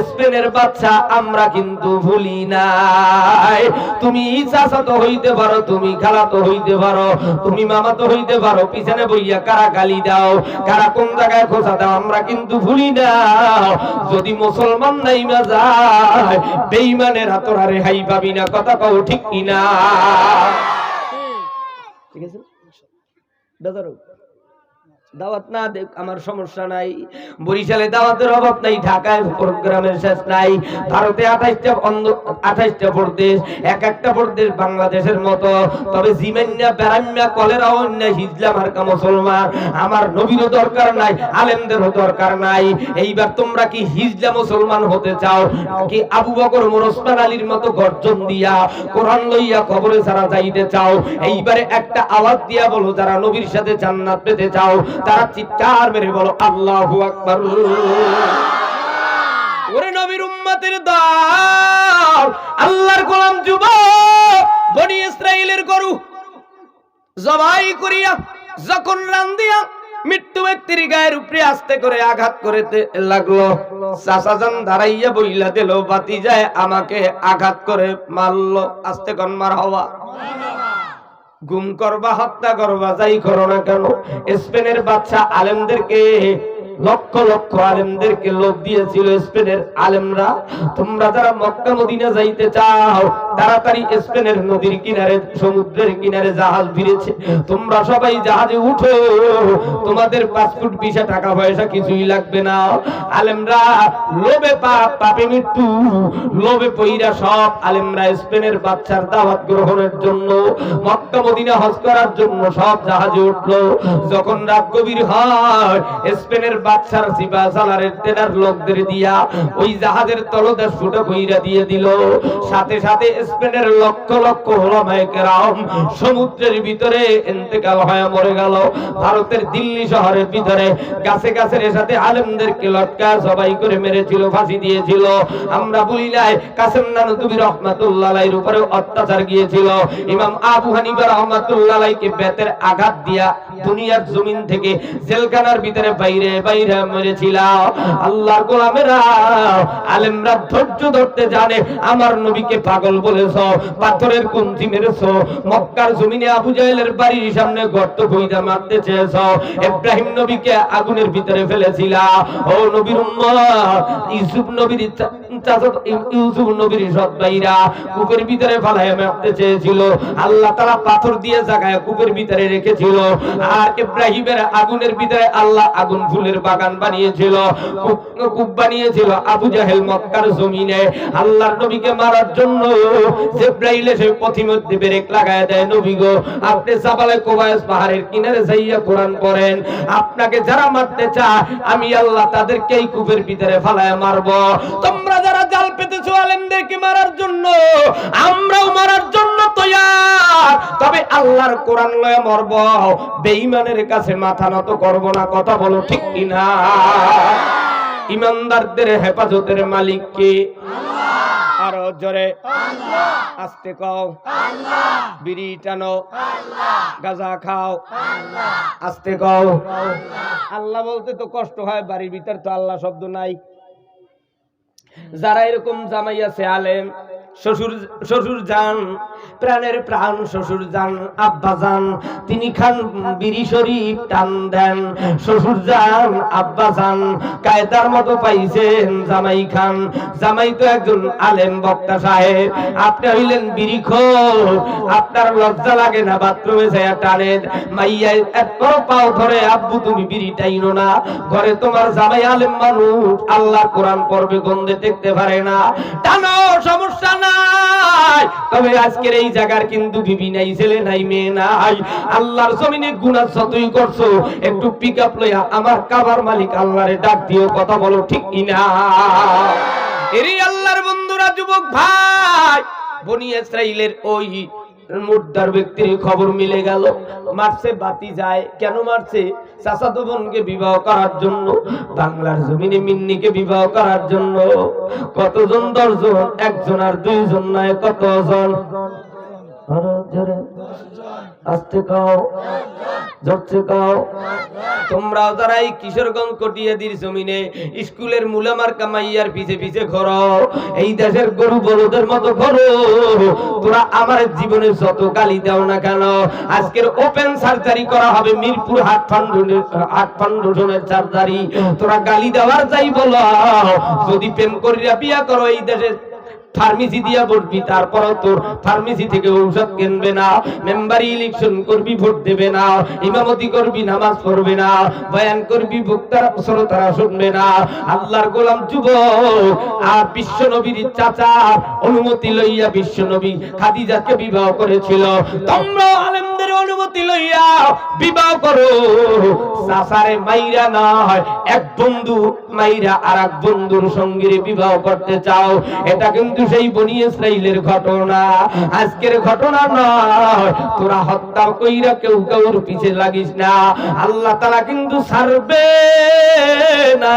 স্পেনের বাচ্চা আমরা কিন্তু ভুলি নাই। তুমি চাচাতো হইতে পারো, তুমি খালাতো হইতে পারো, তুমি মামাতো হইতে পারো, পিছনে বইয়া কারা গালি দাও, কারা কোন জায়গায় খোঁচা দাও, আমরা কিন্তু ভুলি না। যদি মুসলমান নাই না যায়, বেঈমানের হাতরা রেহাই পাবি না। কথা কও ঠিক কিনা? ঠিক আছে, দাওয়াত না দেখ আমার সমস্যা নাই, বরিশালে দাওয়াতের অভাব নাই, ঢাকায় প্রোগ্রামের শেষ নাই, ভারতে 28টা প্রদেশ, এক একটা প্রদেশ বাংলাদেশের মতো। তবে জিমেন্যা বেরাম্যা কলেরা অন্য হিজলা মার্কা মুসলমান, আমার নবীরও দরকার নাই, আলেমদেরও দরকার নাই। এইবার তোমরা কি হিজলা মুসলমান হতে চাও, কি আবু বকর ওসমান আলীর মতো গর্জন দিয়া কোরআন লইয়া কবরে ছাড়া যাইতে চাও? এইবারে একটা আওয়াজ দিয়া বলো, যারা নবীর সাথে জান্নাত পেতে চাও তারা চিৎকার মেরে বলো, আল্লাহু আকবার। ওরে নবীর উম্মতের দল, আল্লাহর গোলাম যুবক, বনি ইসরাইলের গরু জবাই করিয়া যখন রান্দিয়া মৃত্যু ব্যক্তির গায়ের উপরে আস্তে করে আঘাত করতে লাগলো, চাচাজান দাঁড়াইয়া বইলা দিল, ভাতিজায় আমাকে আঘাত করে মারলো, আস্তে কোন মার হওয়া। গুম করবা, হত্যা করবা, যাই করো না কেন, স্পেনের বাদশা আলেমদেরকে, লক্ষ লক্ষ আলেমদেরকে লোভ দিয়েছিল স্পেনের আলেমরা। তোমরা যারা মক্কা মদিনা যাইতে চাও, তাড়াতাড়ি স্পেনের নদীর কিনারে, সমুদ্রের কিনারে জাহাজ ভিড়েছে, তোমরা সবাই জাহাজে উঠো, তোমাদের পাসপোর্ট ভিসা টাকা পয়সা কিছুই লাগবে না। আলেমরা লোভে পাপ, পাপে মৃত্যু, লোভে পইরা সব আলেমরা স্পেনের বাদশার দাওয়াত গ্রহণের জন্য, মক্কা মদিনা হজ করার জন্য সব জাহাজে উঠলো। যখন রাত গভীর হয়, স্পেনের বাদশার সিপা সালারের তেনার লোকদের দিয়া ওই জাহাজের তলদেশ ফুটো কইরা দিয়ে দিল। সাথে সাথে স্পেনের লক্ষ লক্ষ উলামায়ে কেরাম সমুদ্রের ভিতরে ইন্তেকাল হয়ে মরে গেল। ভারতের দিল্লি শহরের ভিতরে গাছে গাছের সাথে আলেমদেরকে লটকা জবাই করে মেরেছিল, ফাঁসি দিয়েছিল। আমরা বলি নাই কাসেম নানুতুবি রাহমাতুল্লাহ আলাইহির উপরে অত্যাচার গিয়েছিল। ইমাম আবু হানিফা রাহমাতুল্লাহ আলাইহিকে বেতের আঘাত দিয়া দুনিয়ার জমিন থেকে জেলখানার ভিতরে বাইরে মাইরা মেরেছিল। আল্লাহর গোলামেরা আলেমরা ধৈর্য ধরতে জানে। আমার নবীকে পাগল বলেছো, পাথরের কুঞ্চি মেরেছো, মক্কার জমিনে আবু জাহেলের বাড়ির সামনে গর্ত খুঁজে মারতে চেয়েছো, ইব্রাহিম নবীকে আগুনের ভিতরে ফেলেছিলা। ও নবীর উম্মত, ইউসুফ নবীর ইউসুফ নবীর সৎ ভাইরা কূপের ভিতরে ফালাইয়া মারতে চেয়েছিল, আল্লাহ তাআলা পাথর দিয়ে জায়গায় কূপের ভিতরে রেখেছিল। আর ইব্রাহিমের আগুনের ভিতরে আল্লাহ আগুন ফুলের বাগান বানিয়েছিল, কূপ বানিয়েছিল আবু জাহেল মক্কার জমিনে। আল্লাহর নবীকে মারার জন্য জিবরাইল এসে পথিমধ্যে ব্রেক লাগায় দেয়। নবী গো, আপনি জাবালে কোবায়স পাহাড়ের কিনারে যাইয়া কোরআন পড়েন। আপনাকে যারা মারতে চায় আমি আল্লাহ তাদেরকে এই কূপের ভিতরে ফালায়া মারব। তোমরা যারা জাল পেতেছো আলেমদেরকে মারার জন্য, আমরাও মারার জন্য তৈয়ার, তবে আল্লাহর কোরআন লয়ে মরব, বেঈমানের কাছে মাথা নত করব না। কথা বলো ঠিক কিনা? ইমানদারদের হেফাজতের মালিক কে? আল্লাহ। আরো জোরে আল্লাহ। আস্তে কও আল্লাহ। বিড়ি টানো আল্লাহ। গাঁজা খাও আল্লাহ। আস্তে কও আল্লাহ। আল্লাহ বলতে তো কষ্ট হয়, বাড়ির ভিতর তো আল্লাহ শব্দ নাই। যারা এরকম জামাই আছে আলেম, শ্বশুর যান, প্রাণের প্রাণ শ্বশুর যান, আব্বা যান, তিনি খান বিড়ি শরীফ টান দেন। শ্বশুর যান, আব্বা যান, কায়দার মতো পাইছেন জামাই খান। জামাই তো একজন আলেম বক্তা সাহেব, আপনি হইলেন বিড়িখোর। আপনার লজ্জা লাগে না বাথরুমে যায় টানেন? মাইয়া এত পাও ধরে, আব্বু তুমি বিড়ি টাইনো না, ঘরে তোমার জামাই আলেম মানুষ, আল্লাহ কোরআন পড়বে, গন্ধে দেখতে পারে না, টানো, সমস্যা নাই। তবে আজকের এই জায়গার কিন্তু বিবি নাই, ছেলে নাই, মেয়ে নাই। আল্লাহর জমিনে গুনাহ যতই করছো, একটু পিকআপ লইয়া আমার কাবার মালিক আল্লাহরে ডাক দিও। কথা বলো ঠিক কিনা? এরই আল্লাহর বন্ধুরা, যুবক ভাই, বনি ইসরাইলের ওই মুর্দার ব্যক্তির খবর মিলে গেল। মারছে বাতি যায়। কেন মারছে? চাচাতো বোনকে বিবাহ করার জন্য, বাংলার জমিনে মিন্নিকে বিবাহ করার জন্য। কতজন? 10 জন। একজন আর 2 জন নয়, কতজন? আস্তে কাও, জোরছে কাও। তোমরাও যারা এই কিশোরগঞ্জ কটিয়াদির জমিনে স্কুলের মুলামার কামাইয়ার পিছে পিছে ঘোরো, এই দেশের গরু বলদের মতো ঘোরো, তোরা আমার জীবনে যত গালি দাও না কেন, আজকের ওপেন সার্জারি করা হবে মিরপুর হাট ফাউন্ডেশনের সার্জারি। তোরা গালি দেওয়ার যাই বলো, যদি প্রেম করিয়া বিয়া করো, এই দেশে ফার্মেসি দিয়া বসবি, তারপর তোর ফার্মেসি থেকে ঔষধ কিনবে না, মেম্বারি ইলেকশন করবি, ভোট দেবে না, ইমামতি করবি, নামাজ পড়বে না, বয়ান করবি, বক্তারা শ্রোতারা শুনবে না। আল্লাহর গোলাম যুবক আর বিশ্ব নবীর চাচা অনুমতি লইয়া বিশ্ব নবী খাদিজাকে বিবাহ করেছিল। তোমরা আলেমদের অনুমতি লইয়া বিবাহ করো। চাচারে মাইরা না হয়, এক বন্ধু মাইরা আর এক বন্ধুর সঙ্গে বিবাহ করতে চাও, এটা কিন্তু সেই বনি ইসরাইলের ঘটনা, আজকের ঘটনা নয়। তোরা হত্যা কইরা কেউ কাউর পিছে লাগিস না, আল্লাহ তাআলা কিন্তু ছাড়বে না।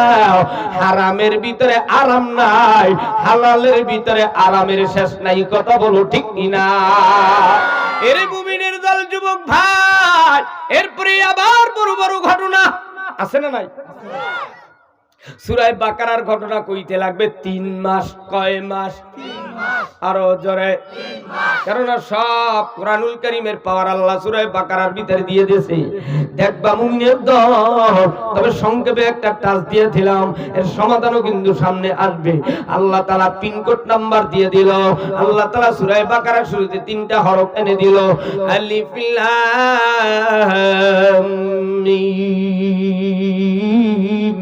হারামের ভিতরে আরাম নাই, হালালের ভিতরে আরামের শেষ নাই। কথা বলো ঠিক কিনা? এরে মুমিনের দল, যুবক ভাই, এরপরে আবার বড় বড় ঘটনা আছে না নাই? সূরা বাকারার ঘটনা কইতে লাগবে 3 মাস। কয় মাস? 3 মাস। আরো জোরে 3 মাস। কেননা সব কোরআনুল কারীমের পাওয়ার আল্লাহ সূরা বাকারার ভিতরে দিয়ে দিয়েছে। দেখবা মুমিনের দল, তবে সংক্ষেপে একটা টাচ দিয়ে দিলাম, এর সমাধানও কিন্তু সামনে আসবে। আল্লাহ তাআলা পিনকোড নাম্বার দিয়ে দিল। আল্লাহ তাআলা সূরা বাকারার শুরুতে 3টা হরফ এনে দিল, আলিফ লাম মিম।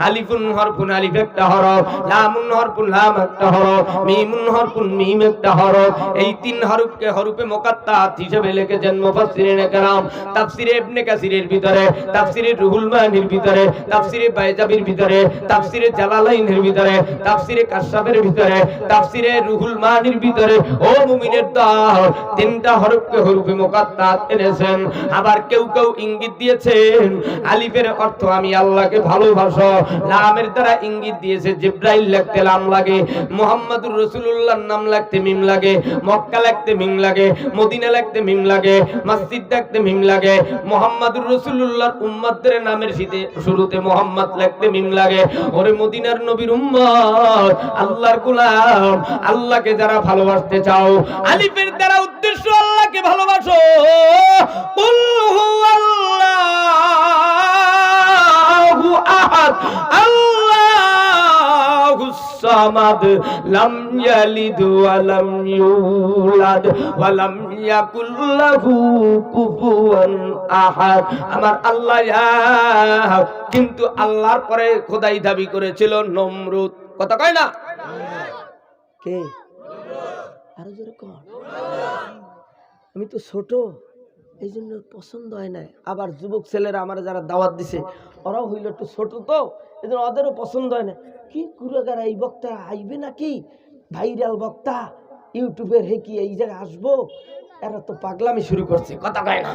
আলিফুন হরফুন, আলিফ একটা হরফ, লামুন হরফুন, লাম একটা হরফ, মিমুন হরফুন, মিম একটা হরফ। এই 3 হরফকে হরফে মুকাত্তাত হিসেবে লিখেছেন মুফাসসিরিনে কেরাম। তাফসীরে ইবনে কাসিরের ভিতরে, তাফসীরে রুহুল মানির ভিতরে, তাফসীরে বাইজাবির ভিতরে, তাফসীরে জালালাইনের ভিতরে, তাফসীরে কাশফের ভিতরে, তাফসীরে রুহুল মানির ভিতরে ও মুমিনের দল 3টা হরফকে হরফে মুকাত্তাত এনেছেন। আবার কেউ কেউ ইঙ্গিত দিয়েছেন আলিফের অর্থ আমি আল্লাহকে ভালোবাসি, ভালোবাসো। লামের দ্বারা ইঙ্গিত দিয়েছে জিব্রাইল লিখতে লাম লাগে, মুহাম্মাদুর রাসূলুল্লাহর নাম লিখতে মিম লাগে, মক্কা লিখতে মিম লাগে, মদিনা লিখতে মিম লাগে, মসজিদ লিখতে মিম লাগে, মুহাম্মাদুর রাসূলুল্লাহর উম্মতদের নামের শুরুতে মুহাম্মদ লিখতে মিম লাগে। ওরে মদিনার নবীর উম্মত, আল্লাহর গোলাম, আল্লাহকে যারা ভালোবাসতে চাও, আলিফের দ্বারা উদ্দেশ্য আল্লাহকে ভালোবাসো। কুল হুয়াল্লাহু আহাদ আল্লাহুস সামাদ লাম ইয়ালিদ ওয়া লাম ইউলাদ ওয়া লাম ইয়াকুল লাহু কুফুয়ান আহাদ। আমার আল্লাহ এক, কিন্তু আল্লাহর পরে খোদাই দাবি করেছিল নমরুদ। কথা কয় না কে? আরো জোরে কর। আমি তো ছোট, এই জন্য পছন্দ হয় না। আবার যুবক ছেলেরা আমার যারা দাওয়াত দিছে ওরাও হইল একটু ছোট, তো এই জন্য ওদেরও পছন্দ হয় না। কি কুড়াগার এই বক্তা আইবে নাকি, ভাইরাল বক্তা ইউটিউবের হে কি এই জায়গায় আসবো, এরা তো পাগলামি শুরু করছে। কথা কয় না?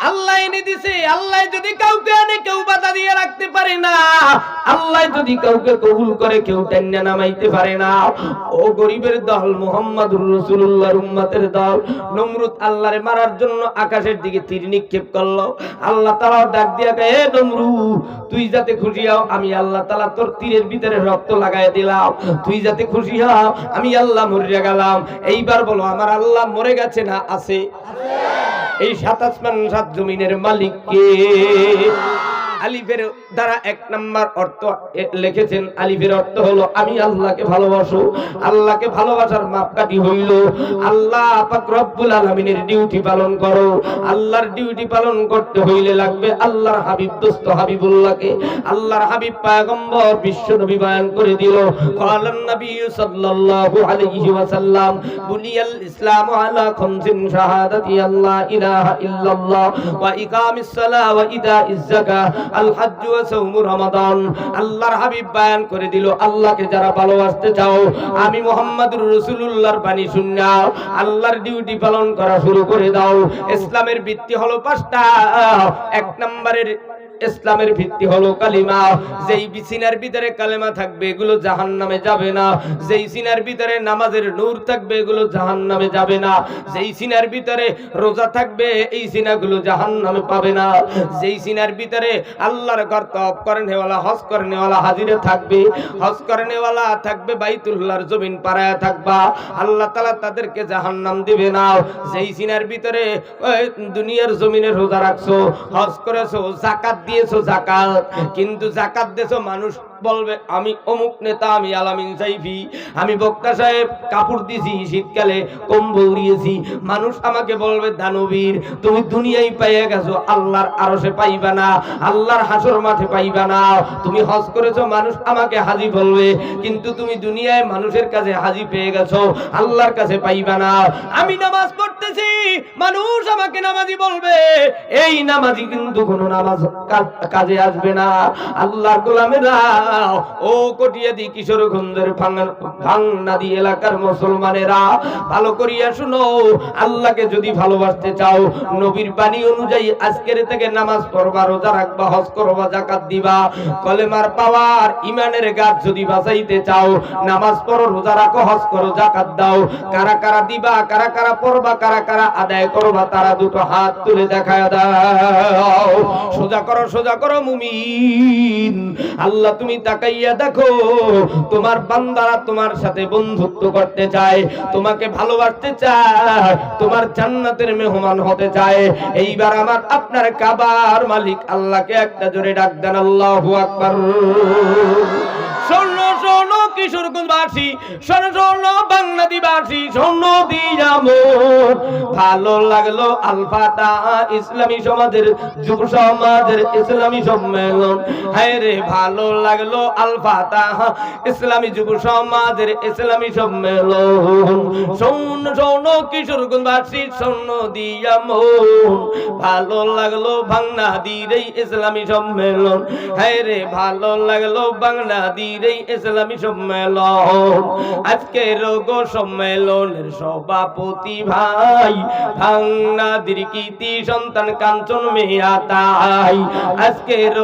আল্লাহ এনে দিছে, আল্লাহ যদি কাউকে আনে কেউ বাধা দিয়ে রাখতে পারে না, আল্লাহ যদি কাউকে কবুল করে কেউ টেনে নামাইতে পারে না। ও গরিবের দল, মুহাম্মাদুর রাসূলুল্লাহর উম্মতের দল, নমরুদ আল্লাহরে মারার জন্য আকাশের দিকে তীর নিক্ষেপ করলো। আল্লাহ তাআলা ডাক দিয়া কয়, এ নমরুদ, তুই যাতে খুশি হও, আমি আল্লাহ তাআলা তোর তীরের ভিতরে রক্ত লাগায় দিলাম। তুই যাতে খুশি হও, আমি আল্লাহ মরে গেলাম। এইবার বলো, আমার আল্লাহ মরে গেছে না আছে? এই ৭ আসমান ৭ জমিনের মালিক কে? আলিফের দ্বারা ১ নাম্বার অর্থ লিখেছেন, আলিফের অর্থ হলো আমি আল্লাহকে ভালোবাসো। আল্লাহকে ভালোবাসার মাপকাঠি হইল আল্লাহ পাক রব্বুল আলামিনের ডিউটি পালন করো। আল্লাহর ডিউটি পালন করতে হইলে লাগবে আল্লাহর হাবিব দোস্ত হাবিবুল্লাহকে। আল্লাহর হাবিব পয়গম্বর বিশ্ব নবী বয়ান করে দিল, ক্বালান নবী সাল্লাল্লাহু আলাইহি ওয়াসাল্লাম, বুনিয়াল ইসলামু আলা খামসিন শাহাদাতি আল্লা ইলাহা ইল্লাল্লাহ ওয়া ইকামিস সালাহ ওয়া ইতাইজ যাকাহ আল হজ্জ ওয়া সাওম রমাদান। আল্লাহর হাবিব বয়ান করে দিল, আল্লাহকে যারা ভালোবাসতে চাও, আমি মুহাম্মাদুর রাসূলুল্লাহর বাণী শুননা আল্লাহর ডিউটি পালন করা শুরু করে দাও। ইসলামের ভিত্তি হলো 5টা। 1 নম্বরের ইসলামের ভিত্তি হলো কালিমা। যেই সিনার ভিতরে কালেমা থাকবে এগুলো জাহান্নামে যাবে না। যেই সিনার ভিতরে নামাজের নূর থাকবে এগুলো জাহান্নামে যাবে না। যেই সিনার ভিতরে রোজা থাকবে এই সিনাগুলো জাহান্নামে পাবে না। যেই সিনার ভিতরে আল্লাহর ঘর তওয়াফ করেনেওয়ালা, হজ করেনেওয়ালা হাজিরে থাকবে, হজ করেনেওয়ালা থাকবে, বাইতুল্লাহর জমিন পারায়া থাকবা, আল্লাহ তাআলা তাদেরকে জাহান্নাম দিবে না। যেই সিনার ভিতরে দুনিয়ার জমিনে রোজা রাখছো, হজ করেছো, যাকাত দিয়েছো, যাকাত, কিন্তু যাকাত দেছো, মানুষ বলবে আমি অমুক নেতা, আমি আলামিন সাইফি, আমি বক্তা সাহেব, কাপড় দিয়েছি, শীতকালে কম্বল দিয়েছি, মানুষ আমাকে বলবে দানবীর। তুমি দুনিয়ায় পাইয়া গেছো, আল্লাহর আরশে পাইবা না, আল্লাহর হাসর মাঠে পাইবা না। তুমি হজ করেছো, মানুষ আমাকে হাজী বলবে, কিন্তু তুমি দুনিয়ায় মানুষের কাছে হাজী পেয়ে গেছো, আল্লাহর কাছে পাইবা না। আমি নামাজ পড়তেছি, মানুষ আমাকে নামাজি বলবে, এই নামাজি কিন্তু কোনো নামাজ কাজে আসবে না। আল্লাহর গোলামেরা, ও কটিয়াদি কিশোরগঞ্জের ভাঙনাদি এলাকার মুসলমানেরা, ভালো করিয়া শুনো, আল্লাহকে যদি ভালোবাসতে চাও, নবীর বাণী অনুযায়ী আজকের থেকে নামাজ পড়বা, রোজা রাখবা, হজ করবা, যাকাত দিবা, কলেমার পাওয়ার ইমানের গাছ যদি বাঁচাইতে চাও, নামাজ পড়ো, রোজা রাখো, হজ করো, যাকাত দাও। কারা কারা দিবা, কারা কারা পড়বা, কারা কারা আদায় করবা, তারা দুটো হাত তুলে দেখায় দাও। সোজা করো, সোজা করো মুমিন। আল্লাহ তুমি তাকাইয়া দেখো, তোমার বান্দারা তোমার সাথে বন্ধুত্ব করতে চায়, তোমাকে ভালোবাসতে চায়, তোমার জান্নাতের মেহমান হতে চায়। এইবার আমার আপনার কাবার মালিক আল্লাহকে একটা জোরে ডাক দেন, আল্লাহু আকবার। শোনো শোনো কিশোরগঞ্জবাসী, শোনো শোনো বাংলাদেশবাসী, শোনো দিয়া মোর ভালো লাগলো আল ফাতাহ ইসলামী সমাজের যুব সমাজের ইসলামী সম্মেলন। হ্যাঁ রে, ভালো লাগলো আল ফাতাহ ইসলামী যুব সমাজের ইসলামী সম্মেলন। শোনো শোনো কিশোরগঞ্জবাসী, শোনো দিয়া মোর ভালো লাগলো বাংলাদেশের এই ইসলামী সম্মেলন। হ্যাঁ রে, ভালো লাগলো বাংলাদেশের এই ইসলামী ইসলামী সম্মেলন। আজকের সম্মেলনের সভাপতি ভাই ভাঙনাদির কৃতি সন্তান কাঞ্চন মিয়া তাই। আজকের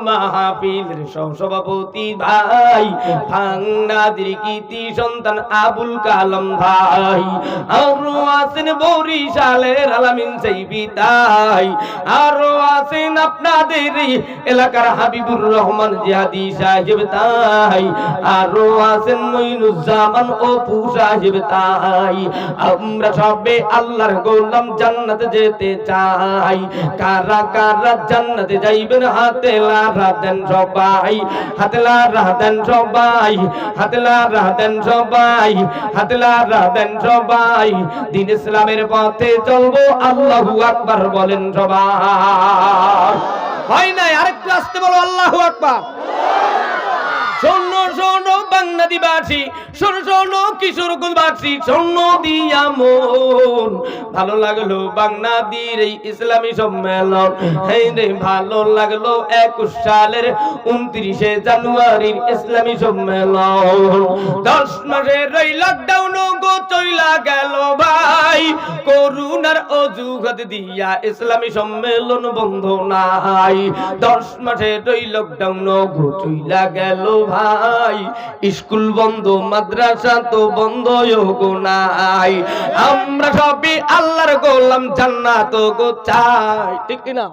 মাহফিলের সভাপতি ভাই ভাঙনাদির কৃতি সন্তান আবুল কালাম ভাই। আরো আছেন বরিশালের আলামিন সাইবি তাই। আরো আছেন আপনাদের এলাকার হাবিবুর রহমান জিহাদি সাহেব তাই। আরো আছেন মঈনুজ্জামান অপু সাহেব তাই। আমরা সবে আল্লাহর গোলাম জান্নাতে যেতে চাই। কারা কারা জান্নাতে যাইবেন হাতে লারা দেন সবাই, হাতে লারা দেন সবাই, হাতে লারা দেন সবাই, হাতে লারা দেন সবাই। দ্বীন ইসলামের পথে চলবো আল্লাহু আকবার বলেন সবাই। হয় নাই, আরেকটু আসতে বলো আল্লাহু আকবার। শোনো শোনো বাংলাদেশবাসী, শোনো শোনো কিশোরগঞ্জবাসী, শোনো দিয়া মন। ভালো লাগলো বাংলাদেশের এই ইসলামী সম্মেলন। হ্যাঁ রে ভালো লাগলো 21 সালের 29শে জানুয়ারির ইসলামী সম্মেলন। 10 মাসের এই লকডাউন গো চইলা গেল ভাই, করুণার অজুহাত দিয়া ইসলামী সম্মেলন বন্ধ নাই। 10 মাসের এই লকডাউন গো চইলা গেল ভাই, স্কুল বন্ধ মাদ্রাসা তো বন্ধ গো নাই। আমরা সবই আল্লাহর গোলাম জান্নাত গো চাই, ঠিক না?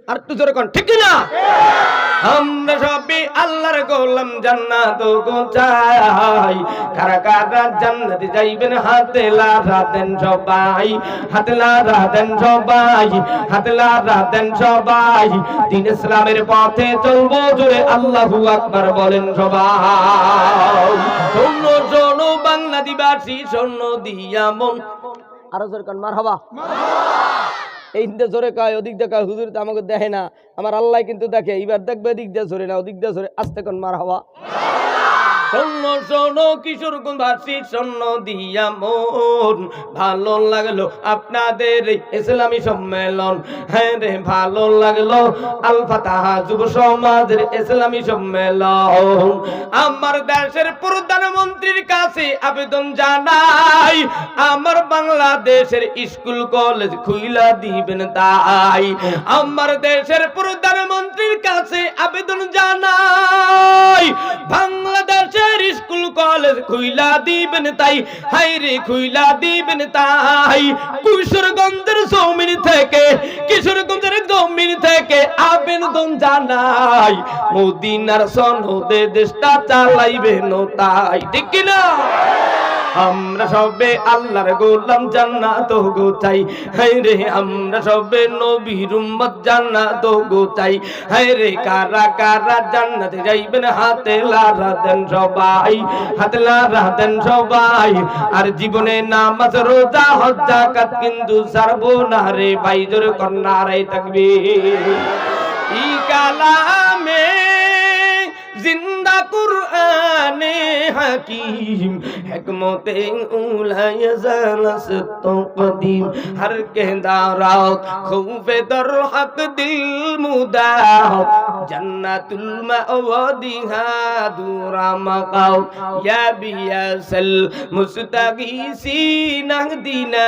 আর একটু জোরে কোন, ঠিক না? আমরা সবই আল্লাহর গোলাম জান্নাত গো চাই। কারা কারা জান্নাতে যাইবেন হাতে লারা দেন সবাই, হাতে লারা দেন সবাই, হাতে লারা দেন সবাই। দ্বীন ইসলামের পথে চলবো জোরে আল্লাহু আকবার বলেন সবাই। শোনো শোনো বাংলাদেশবাসী, শোনো দিয়া মন। আরো জোরে কোন মারহাবা। এই দিকে জোরে কয়, ওদিক দিয়ে কয় হুজুর তো আমাকে দেখে না, আমার আল্লাহ কিন্তু দেখে। এইবার দেখবে এদিক দিয়ে জোরে না, ওদিক দিয়ে জোরে, আস্তে কোন মারহাবা। শোনো শোনো কিশোরগঞ্জবাসী, শোনো দিয়া মন। ভালো লাগলো আপনাদের ইসলামী সম্মেলন। হ্যাঁ রে ভালো লাগলো আল ফাতাহা যুব সমাজের ইসলামী সম্মেলন। আমার দেশের প্রধানমন্ত্রীর কাছে আবেদন জানাই, আমার বাংলাদেশের স্কুল কলেজ খুইলা দিবেন তাই। আমার দেশের প্রধানমন্ত্রীর কাছে আবেদন জানাই, বাংলাদেশ স্কুল কলেজ খুইলা দিবেন তাই। হাইরে খুইলা দিবেন তাই। কিশোরগঞ্জের জমিন থেকে, কিশোরগঞ্জের জমিন থেকে আবেদন জানাই, মদিনার সনদে দেশটা চালাইবেন তাই, ঠিক কিনা? আমরা সবে আল্লাহর গোলাম জান্নাত গো চাই। হায়রে আমরা সবে নবীর উম্মত জান্নাত গো চাই। হায়রে কারা কারা জান্নাতে যাইবেন হাতে লারা দেন সবাই, হাতে লারা দেন সবাই। আর জীবনে নামাজ রোজা হজ যাকাত কিন্তু ছাড়বো না রে ভাই, জোরে কন্যা রে তাকবীর। ই কালামে জিন্দা কুরআনে হাকিম, হিকমতে উলায়ে জালাস তো কদীম। হর কে দারাত খৌফে দর হক দিল মুদাহ, জান্নাতুল মাওয়াদিহা দুরা মাকাও। ইয়া বিয়াসাল মুস্তাগীসিন আহদিনা,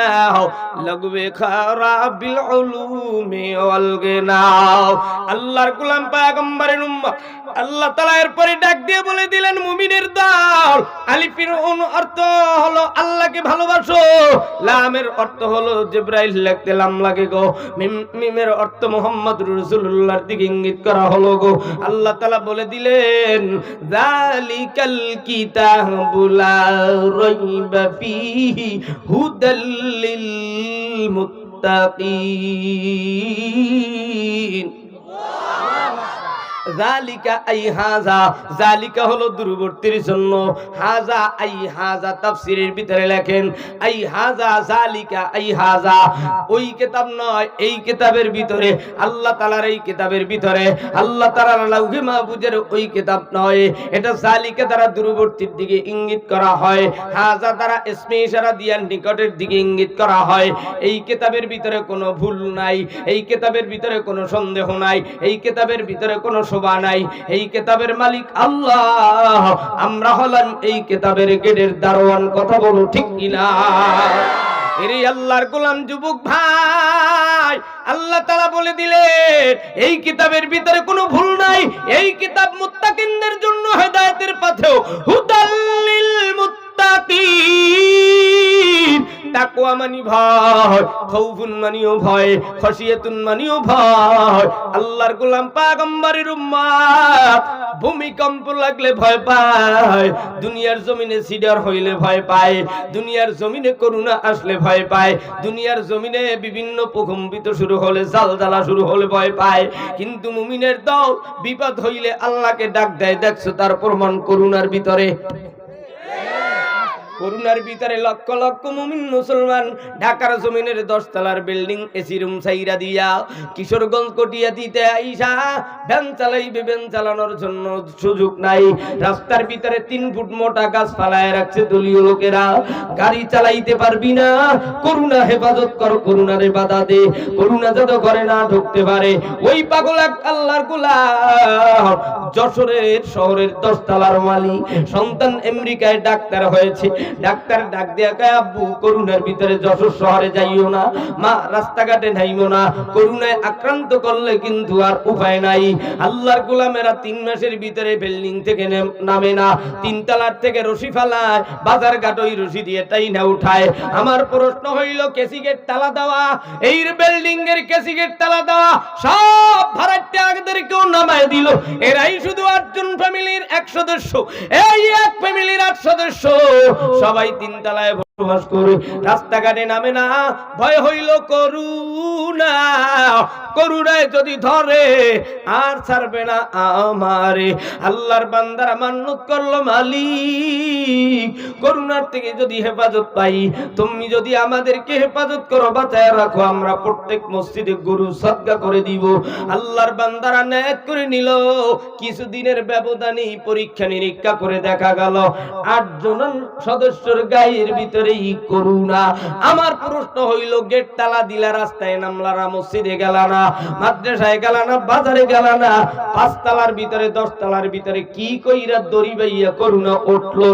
লগবে খারাবিল উলুমি ওয়াল গিনাও। আল্লাহর গোলাম পয়গম্বরের উম্মত আল্লাহ তাআলা এরপরে ডাক দিয়ে বলে দিলেন মুমিনের দল। আলিফের অর্থ হলো আল্লাহকে ভালোবাসো, লামের অর্থ হলো জিবরাইল লিখতে লাম লাগে গো, মিমের অর্থ মুহাম্মদুর রাসূলুল্লাহর দিকে ইঙ্গিত করা হলো গো। আল্লাহ তাআলা বলে দিলেন যালিকাল কিতাবু লা রাইবা ফীহি হুদাল লিল মুত্তাকিন। জালিকা আই হাজা, জালিকা হলো দূরবর্তীর জন্য, হাজা আই হাজা তাফসীরের ভিতরে লেখেন আই হাজা জালিকা আই হাজা, ওই কিতাব নয় এই কিতাবের ভিতরে, আল্লাহ তাআলার এই কিতাবের ভিতরে, আল্লাহ তাআলার লাউহে মাহফুজের ওই কিতাব নয়। এটা জালিকা দ্বারা দূরবর্তীর দিকে ইঙ্গিত করা হয়, হাজা দ্বারা ইসমে ইশারা দিয়ে নিকটের দিকে ইঙ্গিত করা হয়। এই কিতাবের ভিতরে কোনো ভুল নাই, এই কিতাবের ভিতরে কোনো সন্দেহ নাই, এই কিতাবের ভিতরে কোনো শোভা নাই। এই কিতাবের মালিক আল্লাহ, আমরা হলাম এই কিতাবের গেটের দারোয়ান। কথা বলো ঠিক কিনা? এরে আল্লাহর গোলাম যুবক ভাই, আল্লাহ তাআলা বলে দিলেন এই কিতাবের ভিতরে কোনো ভুল নাই। এই কিতাব মুত্তাকিনদের জন্য হেদায়েতের পথেও, হুদাল লিল মুত্তাকিন। তাকওয়া মানি ভয়, খাউফুন মানিও ভয়, খশিয়াতুন মানিও ভয়। আল্লাহর গোলাম পয়গম্বরের উম্মত ভূমিকম্প লাগলে ভয় পায়, দুনিয়ার জমিনে সিডার হইলে ভয় পায়, দুনিয়ার জমিনে করুণা আসলে ভয় পায়, দুনিয়ার জমিনে বিভিন্ন প্রকম্পিত শুরু হলে, জালজালা শুরু হলে ভয় পায়। কিন্তু মুমিনের দল বিপদ হইলে আল্লাহকে ডাক দেয়। দেখছো তার প্রমাণ করুণার ভিতরে। করুণার ভিতরে লক্ষ লক্ষ মুমিন মুসলমান ঢাকার জমিনের 10 তলার বিল্ডিং এসি রুম ছাইরা দিয়া কিশোরগঞ্জ কটিয়া দিতে আইসা ভ্যান চালাইবে, ভ্যান চালানোর জন্য সুযোগ নাই। রাস্তার ভিতরে 3 ফুট মোটা গাছ ফালায় রাখছে দলীয় লোকেরা। গাড়ি চালাইতে পারবি না, করুণা হেফাজত কর, করুণারে বাধা দে, করুণা যত করে না ঢুকতে পারে। ওই পাগল এক আল্লাহর গোলাম যশোরের শহরের 10 তলার মালিক, সন্তান আমেরিকায় ডাক্তার হয়েছে। ডাক্তার ডাক দিয়া কয়, আব্বু করুণার ভিতরে যশোর শহরে যাইও না, মা রাস্তাঘাটে নাইও না, করুণায় আক্রান্ত করলে কিন্তু আর উপায় নাই। আল্লাহর গোলামেরা 3 মাসের ভিতরে বিল্ডিং থেকে নামে না, 3 তলার থেকে রশি ফালায়, বাজার ঘাট ওই রশি দিয়ে টাইনা উঠায়। আমার প্রশ্ন হইল, কেসি গেট তালা দেওয়া, এই বিল্ডিং এর কেসি গেট তালা দেওয়া, সব ভাড়াটিয়াদেরকেও নামায় দিল। এরাই শুধু 8 জন ফ্যামিলির 1 সদস্য, এই এক ফ্যামিলির 8 সদস্য সবাই 3 তলায় বসবাস করে, রাস্তাঘাটে নামে না। ভয় হইল করুণা, করুণায় যদি ধরে আর ছাড়বে না আমারে। আল্লাহর বান্দারা মান্নত করলো, মালিক করুণার থেকে যদি হেফাজত পাই, তুমি যদি আমাদেরকে হেফাজত করো, বাঁচায় রাখো, আমরা প্রত্যেক মসজিদে গরু সদকা করে দিব। আল্লাহর বান্দারা নিয়ত করে নিল। কিছুদিনের ব্যবধানে পরীক্ষা নিরীক্ষা করে দেখা গেল 8 জন সদস্যের গায়ের ভিতরে করুণা। আমার প্রশ্ন হইল, গেট তালা দিলা, রাস্তায় নামলা না, মসজিদে গেল না, মাদ্রাসায় গেল না, বাজারে গেল না, 5 তলার ভিতরে 10 তলার ভিতরে কি কইরা দড়ি বাইয়া করুণা উঠলো।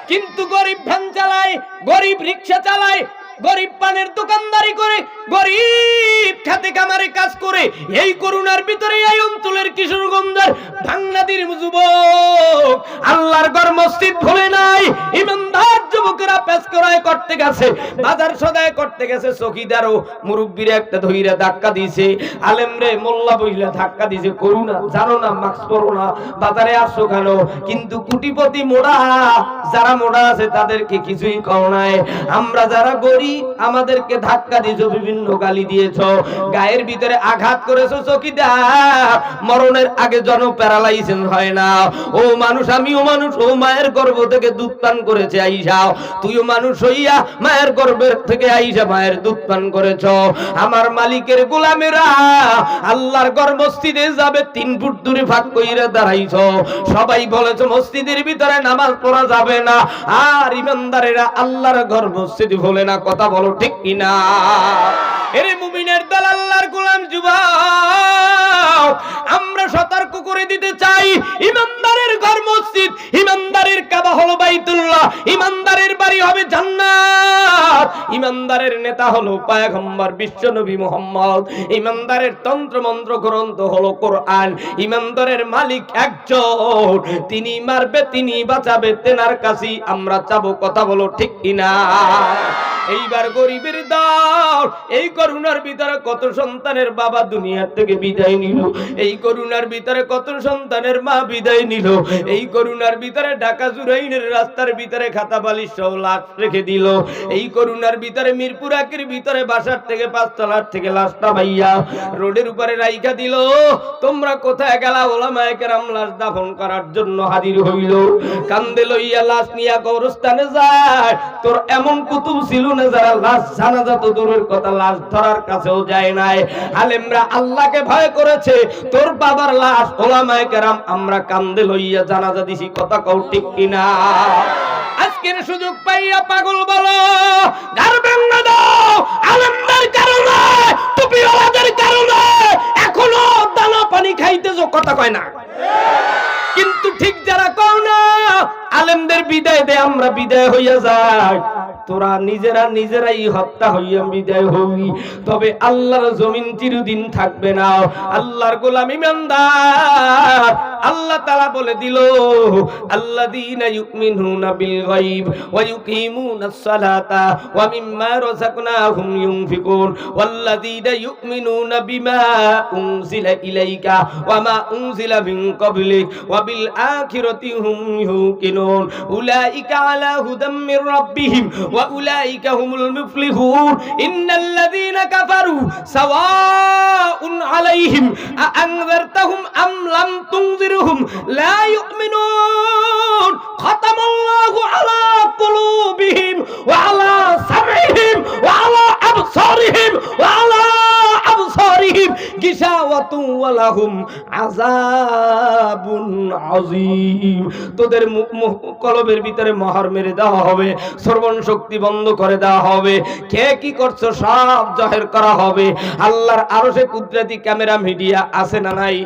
কিন্তু গরিব ভ্যান চালায়, গরিব রিক্সা চালায়, গরিব পানের দোকানদারি করে, গরিব খেতে কামারে কাজ করে, এই করুণার ভিতরে এই অঞ্চলের কিশোরগঞ্জের ভাঙ্গাদির যুবক আল্লাহর ঘর মসজিদ ভুলে নাই। ইমানদার যুবকেরা পেশ করায় করতে গেছে, বাজার সদায় করতে গেছে, চকিদারও মুরব্বিরে একটা ধইরা ধাক্কা দিয়েছে, আলেমরে মোল্লা বইলা ধাক্কা দিয়েছে। করুণা জানো না, মাস্ক পরো না, বাজারে আসছো কেন? কিন্তু কোটিপতি মোড়া, যারা মোড়া আছে তাদেরকে কিছুই কও নাই। আমরা যারা গরিব, আমাদেরকে ধাক্কা দিয়েছো, বিভিন্ন গালি দিয়েছো, গায়ের ভিতরে আঘাত করেছো। চকিদার মরণের আগে জন প্যারালাইসিস হয় না। ও মানুষ, আমিও মানুষ, ও মায়ের গর্ভ থেকে দুধ পান করেছে আইসা, তুইও মানুষ হইয়া মায়ের গর্ভের থেকে আইসা মায়ের দুধ পান করেছ। আমার মালিকের গোলামেরা আল্লাহর ঘর মসজিদে যাবে 3 ফুট দূরে ভাগ কইরা দাঁড়াইছো। সবাই বলেছে মসজিদের ভিতরে নামাজ পড়া যাবে না, আর ইমানদারেরা আল্লাহর ঘর মসজিদ ভোলে না। কথা বলো ঠিক কিনা? এরে মুমিনের দল, আল্লাহর গোলাম যুবক, আমরা সতর্ক করে দিতে চাই, ইমানদারের ঘর মসজিদ, ইমানদারের কাবা হলো বাইতুল্লাহ, ইমানদারের বাড়ি হবে জান্নাত, ইমানদারের নেতা হলো পয়গম্বর বিশ্বনবী মুহাম্মদ, ইমানদারের তন্ত্র মন্ত্র গ্রন্থ হলো কোরআন, ইমানদারের মালিক একজন, তিনি মারবে, তিনি বাঁচাবে, তেনার কাছেই আমরা চাবো। কথা বলো ঠিক কিনা? এইবার গরিবের দল, এই করুণার ভিতরে কত সন্তানের বাবা দুনিয়ার থেকে বিদায় নিল, এই করুণার ভিতরে কত সন্তানের মা বিদায় নিল, এই করুণার ভিতরে ঢাকা জুরাইনের রাস্তার ভিতরে খাতা বালিশ সহ লাশ রেখে দিল, এই করুণার ভিতরে মিরপুর একের ভিতরে বাসার থেকে 5 তলার থেকে লাশটা ভাইয়া রোডের উপরে রাইখা দিল। তোমরা কোথায় গেলা? ওলামায়ে কেরাম লাশ দাফন করার জন্য হাজির হইল। কান্দে লইয়া লাশ নিয়া কবরস্থানে যায়। তোর এমন কুতুব ছিল না যারা লাশ জানাজা তো দূরের কথা, লাশ ধরার কাছেও যায় নাই। আলেমরা আল্লাহকে ভয় করেছে। তোর বাবার লাশ ওলামায়ে কেরাম আমরা কান্দে লইয়া জানাজা দিছি। কথা কও ঠিক কিনা? আজকের সুযোগ পাইয়া পাগল বলো, গারবেন না দাও, আলেমদের কারণে, টুপিওয়ালাদের কারণে এখনো দানা পানি কয় না? কিন্তু ঠিক যারা কও না আলেমদের বিদায় দে আমরা বিদায় হইয়া যাই, তোরা নিজেরাই হত্যা হইয়া বিদায় হবি, তবে আল্লাহর জমিন চিরদিন থাকবে না। আল্লাহর গোলাম ইমানদার আল্লাহ তাআলা বলে দিল, আল্লাযীনা ইউমিনুনা বিল গায়ব ওয়া ইউকিমুনাস সালাতা ওয়া মিম্মা রাযাকনাহুম ইউনফিকুন ওয়াল্লাযীনা ইউমিনুনা বিমা উনজিলা ইলাইকা ওয়া মা উনজিলা মিন ক্বাবলিক ওয়া বিল আখিরাতি হুম ইউকিনুন উলাইকা আলা হুদাম মির রাব্বিহিম ওয়া উলাইকা হুমুল মুফলিহুন ইন্নাল্লাযীনা কাফারু সাওয়াউন আলাইহিম আআনযারতাহুম আম লাম তুনজিরহুম লা ইউমিনুন খাতামাল্লাহু আলা কুলুবিহিম ওয়া আলা সামঈহিম ওয়া আলা আবসারিহিম ওয়া আলা আবসারিহিম গিশাওয়াতু ওয়া লাহুম আযাবুন আযীম। তোদের কলবের ভিতরে মোহর মেরে দেওয়া হবে, শ্রবণ শক্তি বন্ধ করে দেওয়া হবে, কে কি করছো সব জাহির করা হবে। আল্লাহর আরশে কুদরতি ক্যামেরা মিডিয়া আছে না নাই?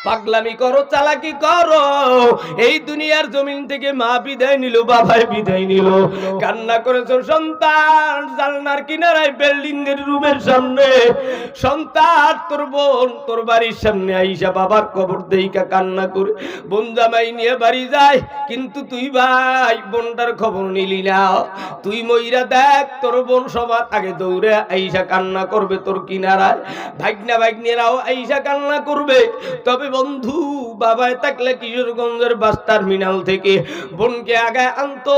পাগলামি করো, চালাকি করো, এই দুনিয়ার জমিন থেকে মা বিদায় নিল, বাবাই বিদায় নিল, কান্না করেছো সন্তান জানলার কিনারায় বিল্ডিং এর রুমের সামনে, সন্তান তোর বোন তোর বাড়ির সামনে আইসা বাবার কবর দেইকা কান্না করে বোন জামাই নিয়ে বাড়ি যায়, কিন্তু তুই ভাই বোনটার খবর নিলি না। তুই মইরা দেখ তোর বোন সবার আগে দৌড়ে আইসা কান্না করবে তোর কিনারায়, ভাগনা ভাগ্নেরাও আইসা কান্না করবে। তবে বন্ধু বাবায় থাকলে কিশোরগঞ্জের বাস টার্মিনাল থেকে বোনকে আগে আনতো,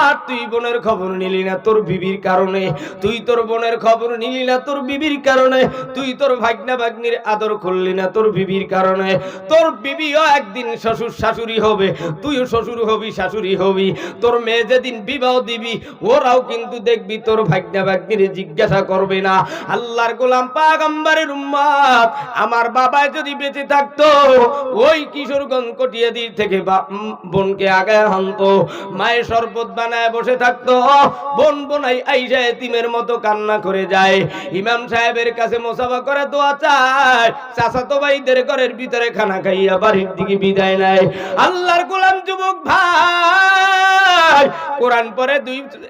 আর তুই বোনের খবর নিলি না তোর বিবির কারণে, তুই তোর বোনের খবর নিলি না তোর বিবির কারণে, তুই তোর ভাগনা ভাগ্নির আদর করলি না তোর বিবির কারণে। তোর বিবিও একদিন শ্বশুর শাশুড়ি হবে, তুইও শ্বশুর হবি শাশুড়ি হবি। তোর মেয়ে যেদিন বিবাহ দিবি ওরাও কিন্তু দেখবি তোর ভাগনা ভাগ্নির জিজ্ঞাসা করবে না। আল্লাহর গোলাম পয়গম্বরের উম্মত আমার বাবায় যদি বেঁচে থাকতো ওই কিশোরগঞ্জ কটিয়াদির থেকে বোনকে আগে আনতো, মায়ের শরবত বানায় বসে থাকতো, বোন বোনাই আইসা এতিমের মতো কান্না করে যায়, ইমাম সাহেবের কাছে মোসাফা করে দোয়া চায়, চাচাতো ভাইদের ঘরের ভিতরে খানা খাইয়া বাড়ির দিকে বিদায় নেয়। আল্লাহর গোলাম যুবক ভাই কোরআন পড়ে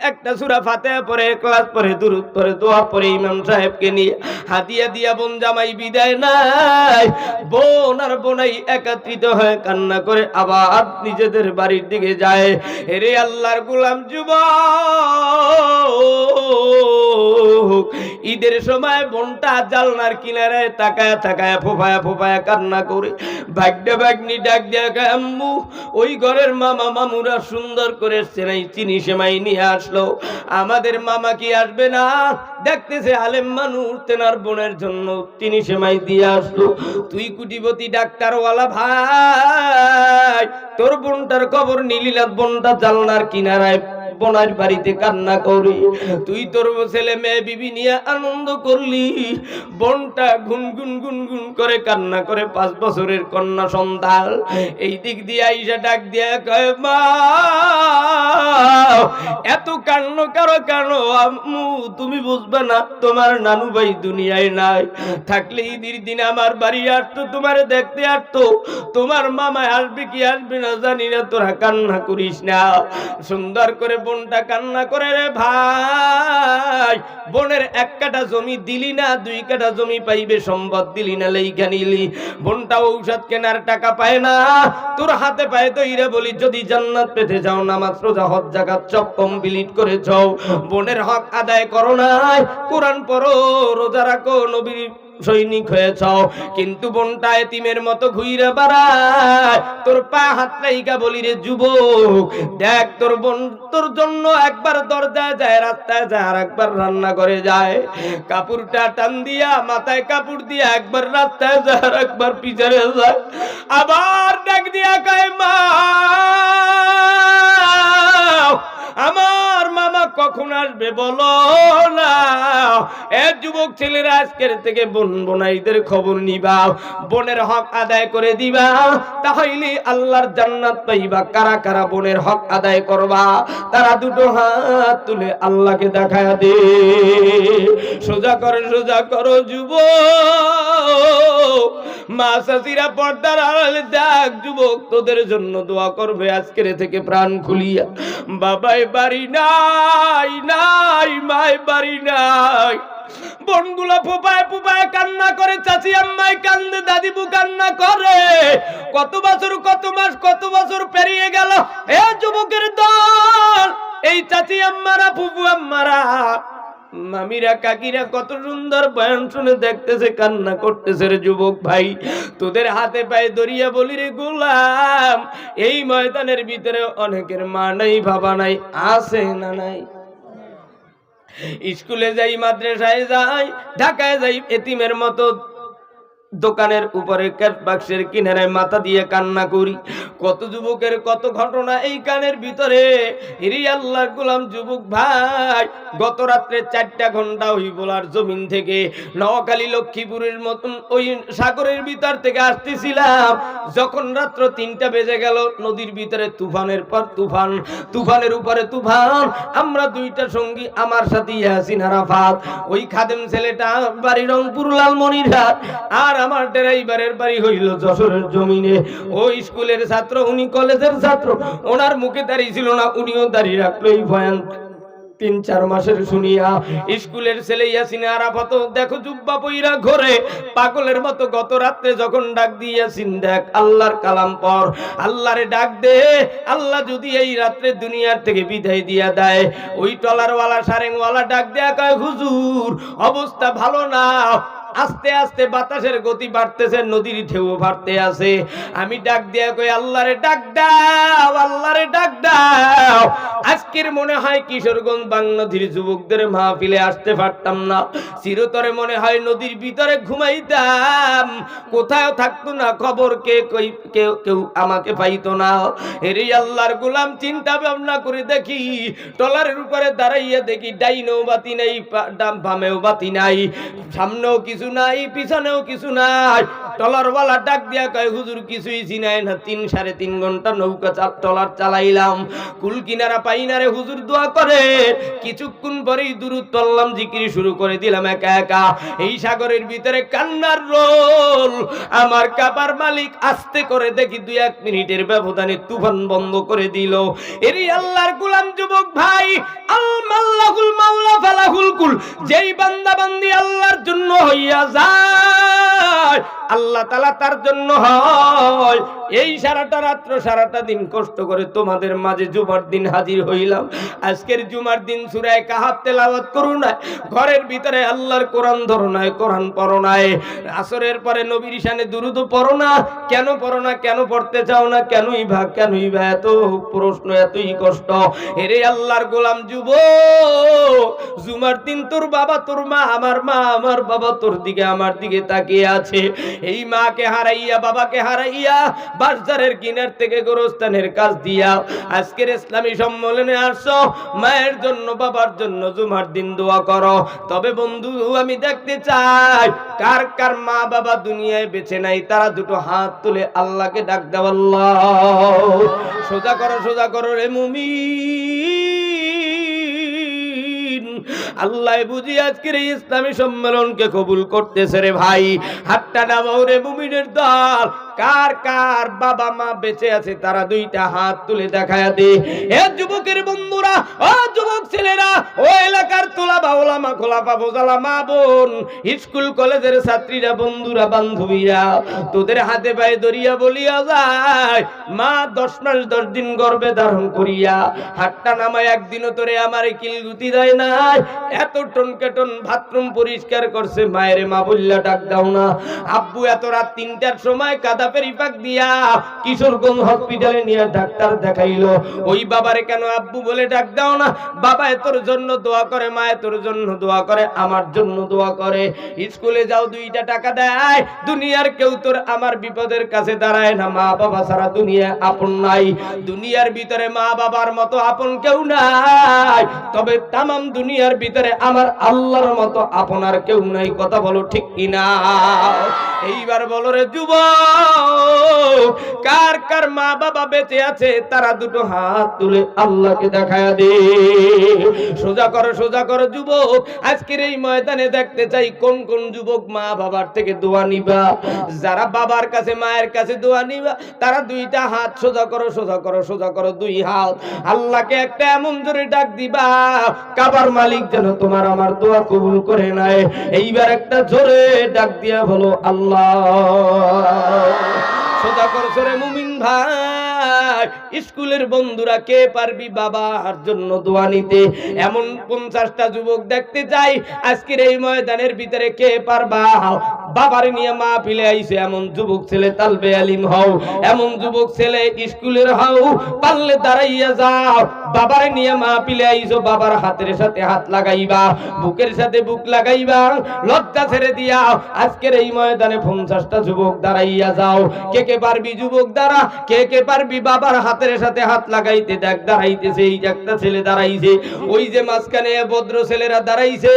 একটা সূরা ফাতিহা পড়ে, ইখলাস পড়ে, দুরূদ পড়ে, দোয়া পড়ে ইমাম সাহেবকে নিয়ে হাদিয়া দিয়া বোন জামাই বিদায় নেয়। বোন আর বোনাই একত্রিত হয়ে কান্না করে আবার নিজেদের বাড়ির দিকে যায়। এরে আল্লাহর গোলাম যুবক, ঈদের সময় বোনটা জালনার কিনারায় তাকায় তাকায় ফোফায়া ফোফায়া কান্না করে ভাগ্নে ভাগ্নি ডাক দিয়া কয়, আম্মু ওই ঘরের মামা মামুরা সুন্দর করে সেনাই চিনি সেমাই নিয়ে আসলো, আমাদের মামা কি আসবে না? দেখতেছে আলেম মানুষ তেনার বোনের জন্য চিনি সেমাই দিয়ে আসলো। তুই কুটিপতি ডাক্তারওয়ালা ভাই তোর বোনটার খবর নিলি না, বোনটা জালনার কিনারায় বোনের বাড়িতে কান্না করি, তুই তোর ছেলে মেয়ে বিবি নিয়ে আনন্দ করলি, বোনটা গুনগুন গুনগুন করে কান্না করে 5 বছরের কন্যা সন্তান এই দিক দিয়ে আইসা ডাক দিয়া কয়, মা এত কান্না কারো কেন? আম্মু তুমি বুঝবে না, তোমার নানু ভাই দুনিয়ায় নাই, থাকলে ঈদের দিন আমার বাড়ি আসতো, তোমার দেখতে আসতো, তোমার মামা আসবে কি আসবে না জানি না, তোরা কান্না করিস না। সুন্দর করে বোনটা কান্না করে, রে ভাই বোনের 1 কাঠা জমি দিলি না, 2 কাঠা জমি পাইবে সম্পদ দিলি না, লেইখা নিলি। বোনটা ঔষধ কেনার টাকা পায় না, তোর হাতে পায়ে দইরা বলি যদি জান্নাত পেতে যাও নামাজ রোজা হজ যাকাত সব কমপ্লিট করেছ, বোনের হক আদায় করো নাই, কোরআন পড়ো রোজা রাখো নবীর সৈনিক হয়েছ, কিন্তু বোনটা এতিমের মতো ঘুইরা বেড়ায়। তোর পা হাত রাইকা বলি, রে যুবক দেখ তোর বোন তোর জন্য একবার দরজায় যায়, রাস্তায় যায়, আর একবার রান্না করে যায়, কাপড়টা টান দিয়া মাথায় কাপড় দিয়া একবার রাস্তায় যায়, আর একবার পিছনে যায়, আবার ডাক দিয়া কয়, মা আমার মামা কখন আসবে বলো না। এ যুবক ছেলেরা আজকের থেকে বোন বোনাইদের খবর নিবা, বোনের হক আদায় করে দিবা, তাহলে আল্লাহর জান্নাত পাইবা। কারা কারা বোনের হক আদায় করবা তারা দুটো হাত তুলে আল্লাহকে দেখায়া দে। সোজা করো যুবক, মা চাচিরা পর্দার আড়ালে দেখ যুবক, তোদের জন্য দোয়া করবে আজকের থেকে প্রাণ খুলিয়া। বাবাই বাড়ি নাই, নাই মায় বাড়ি নাই। বোনগুলা ফুপায় ফুপায় কান্না করে, চাচি আম্মাই কান্দে, দাদিবু কান্না করে। কত বছর, কত মাস, কত বছর পেরিয়ে গেল। এ যুবকের দল, এই চাচি আম্মারা, ফুপু আম্মারা, মামিরা, কাকিরা কত সুন্দর বয়ান শুনে দেখতেছে, কান্না করতেছে। রে যুবক ভাই, তোদের হাতে পায়ে দরিয়া বলি রে গোলাম, এই ময়দানের ভিতরে অনেকের মা নাই, বাবা নাই, আছে না নাই? স্কুলে যাই, মাদ্রাসায় যাই, ঢাকায় যাই, এতিমের মতো দোকানের উপরে ক্যাশ বাক্সের কিনারায় মাথা দিয়ে কান্না করি। কত যুবকের কত ঘটনা এই কানের ভিতরে। হিরি আল্লাহর গোলাম যুবক ভাই, গত রাত্রে 4টা ঘন্টা ওই বলার জমিন থেকে নোয়াখালী লক্ষ্মীপুরের মতন ওই সাগরের ভিতর থেকে আসতেছিলাম। যখন রাত্র 3টা বেজে গেল, নদীর ভিতরে তুফানের পর তুফান, তুফানের উপরে তুফান। আমরা 2টা সঙ্গী, আমার সাথে ইয়াসিন আরাফাত, ওই খাদেম ছেলেটা বাড়ি রংপুর লালমনিরহাট, আর আমার ড্রাইভারের বাড়ি হইল যশোরের জমিনে। ওই স্কুলের ছাত্র, উনি কলেজের ছাত্র, ওনার মুখে দাঁড়িয়ে ছিল না, উনিও দাঁড়িয়ে রাখলো। এই ভয়ান 3-4 মাসের শুনিয়া স্কুলের ছেলে ইয়াসিন আরাফাত দেখো জুব্বা পইরা ঘরে পাগলের মতো গত রাতে যখন ডাক দিয়েছিন, দেখ আল্লাহর কালাম পড়, আল্লাহরে ডাক দে। আল্লাহ যদি এই রাতে দুনিয়ার থেকে বিদায় দিয়া দেয়, ওই টলারওয়ালা সারেংওয়ালা ডাক দেয়া কয়, হুজুর অবস্থা ভালো না, আস্তে আস্তে বাতাসের গতি বাড়তেছে, নদীর ঢেউ বাড়তে আছে। আমি ডাক দিয়া কই, আল্লাহরে ডাক দাও, আল্লাহরে ডাক দাও। আজকের মনে হয় কিশোরগঞ্জ বাংলাদেশের যুবকদের মাহফিলে আসতে পারতাম না, চিরতরে মনে হয় নদীর ভিতরে ঘুমাইতাম, কোথাও থাকতো না খবর, কেউ আমাকে পাইতো না। এর আল্লাহর গোলাম চিন্তা ভাবনা করে দেখি, টলারের উপরে দাঁড়াইয়া দেখি, ডাইনেও বাতি নাই, বামেও বাতি নাই, সামনেও কিছু নাই, পিছনেও কিছু নাই। টলারওয়ালা ডাক দিয়া কয়, হুজুর কিছুই চিনাই না, 3-3.5 ঘন্টা নৌকা টলার চালাইলাম, কুল কিনারা পাই না রে হুজুর, দোয়া করে। কিছুক্ষণ পরেই দুরূদ পড়লাম, জিকির শুরু করে দিলাম একা একা। এই সাগরের ভিতরে কান্নার রোল, আমার কাবার মালিক আস্তে করে দেখি 2-1 মিনিটের ব্যবধানে তুফান বন্ধ করে দিল। এরই আল্লাহর গোলাম যুবক ভাই, আল্লাহুল মাওলা ফালাহুল কুল, যেই বান্দা বান্দি আল্লাহর জন্য হইয়া যায়, আল্লাহ তাআলা তার জন্য হয়। এই সারাটা রাত্র সারাটা দিন কষ্ট করে তোমাদের মাঝে জুমার দিন হাজির হইলাম। আজকের জুমার দিন সূরা কাহাফ তেলাওয়াত করো না, ঘরের ভিতরে আল্লাহর কোরআন ধরো না, কোরআন পড়ো না, আসরের পরে নবীর শানে দুরূদ পড়ো না। কেন পড়ো না, কেন পড়তে চাও না, কেনই বা এত প্রশ্ন, এতই কষ্ট। এরে আল্লাহর গোলাম যুবক, জুমার দিন তোর বাবা, তোর মা, আমার মা, আমার বাবা তোর দিকে আমার দিকে তাকিয়ে আছে। এই মাকে হারাইয়া, বাবাকে হারাইয়া, বাজারের কিনার থেকে গোরস্থানের কাজ দিয়া আজকের ইসলামী সম্মেলনে আসো। মায়ের জন্য, বাবার জন্য জুমার দিন দোয়া করো। তবে বন্ধু, আমি দেখতে চাই কার কার মা বাবা দুনিয়ায় বেঁচে নাই, তারা দুটো হাত তুলে আল্লাহকে ডাক দাও। আল্লাহ, সোজা করো, সোজা করো রে মুমিন। আল্লাহ বুঝি আজকের এই ইসলামী সম্মেলনকে কবুল করতেছে রে ভাই। হাতটা নামাও রে মুমিনের দল। কার কার বাবা মা বেঁচে আছে তারা 2টা হাত তুলে দেখায়া দে। এ যুবকের বন্ধুরা, ও যুবক ছেলেরা, ও এলাকার তোলাবা ওলামা, খোলাফা, বোজালা, মা বোন, স্কুল কলেজের ছাত্রীরা, বন্ধুরা, বান্ধবীরা, তোদের হাতে পায়ে দরিয়া বলিয়া যায়, মা 10 মাস 10 দিন গর্ভে ধারণ করিয়া হাতটা নামায় একদিনও তোরে আমার কিলগুতি দেয় নাই। এত টনকেটন বাথরুম পরিষ্কার করছে, মায়ের মা বললা ডাক দাও না। আব্বু এত রাত 3টার সময় কাদা পেরিপাক দিয়া কিশোরগঞ্জ হসপিটালে নিয়ে ডাক্তার দেখাইলো। ওই বাবারে কেন আব্বু বলে ডাক দাও না? বাবা তোর জন্য দোয়া করে, মা তোর জন্য দোয়া করে, আমার জন্য দোয়া করে। স্কুলে যাও 2টা টাকা দেয়, দুনিয়ার কেউ তোর আমার বিপদের কাছে দাঁড়ায় না। মা বাবা ছাড়া দুনিয়া আপন নাই, দুনিয়ার ভিতরে মা বাবার মতো আপন কেউ নাই। তবে তামাম দুনিয়ার ভিতরে আমার আল্লাহর মতো আপনার কেউ নাই। কথা বলো ঠিক কিনা? এইবার বলো রে যুবক, কার কার মা বাবা বেঁচে আছে তারা দুটো হাত তুলে আল্লাহকে দেখায়া দে। সোজা করো যুবক, আজকের এই ময়দানে দেখতে চাই কোন কোন যুবক মা বাবার থেকে দোয়া নিবা। যারা বাবার কাছে মায়ের কাছে দোয়া নিবা তারা দুইটা হাত সোজা করো দুই হাত। আল্লাহকে একটা এমন জোরে ডাক দিবা কাবার মালিক যেন তোমার আমার দোয়া কবুল করে নেয়। এইবার একটা জোরে ডাক দিয়া বলো আল্লাহ। সোজা করছো রে মুমিন ভাই। স্কুলের বন্ধুরা কে পারবি বাবার জন্য দোয়া নিতে? এমন 50টা যুবক দেখতে চাই আজকের এই ময়দানের ভিতরে কে পারবা বাবার নিয়ে মা পিলে আইছে এমন যুবক ছেলে তালবে আলিম হও, এমন যুবক ছেলে স্কুলের হও, পারলে দাঁড়াইয়া যাও। বাবার নিয়ে মা পিলে আইছো, বাবার হাতের সাথে হাত লাগাইবা, বুকের সাথে বুক লাগাইবা, লজ্জা ছেড়ে দিয়া আজকের এই ময়দানে 50টা যুবক দাঁড়াইয়া যাও। কে কে পারবি যুবক দাঁড়া, কে কে পারবি বাবার হাতের সাথে হাত লাগাইতে? দেখ দাঁড়াইতেছে, এই একটা ছেলে দাঁড়াইছে, ওই যে মাঝখানে ভদ্র ছেলেরা দাঁড়াইছে।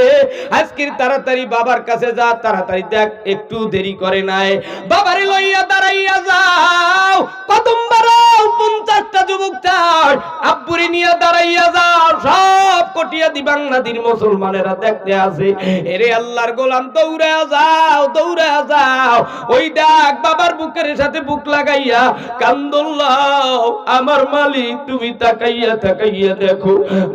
আজকের তাড়াতাড়ি বাবার কাছে যা, তাড়াতাড়ি দেখ, একটু দেরি করে নাই, বাবারে লইয়া দাঁড়াইয়া যাও। প্রথম বারাও 50টা যুবক চাই আব্বুরে নিয়ে দাঁড়াইয়া যাও। সব কটিয়া দিবাংনাদির মুসলমানেরা দেখতে আসে। এরে আল্লাহর গোলাম দৌড়ে যাও। ওই দেখ বাবার বুকের সাথে বুক লাগাইয়া কান্দুল্লাহ, আমার মালিক তুমি তাকাইয়া দেখো,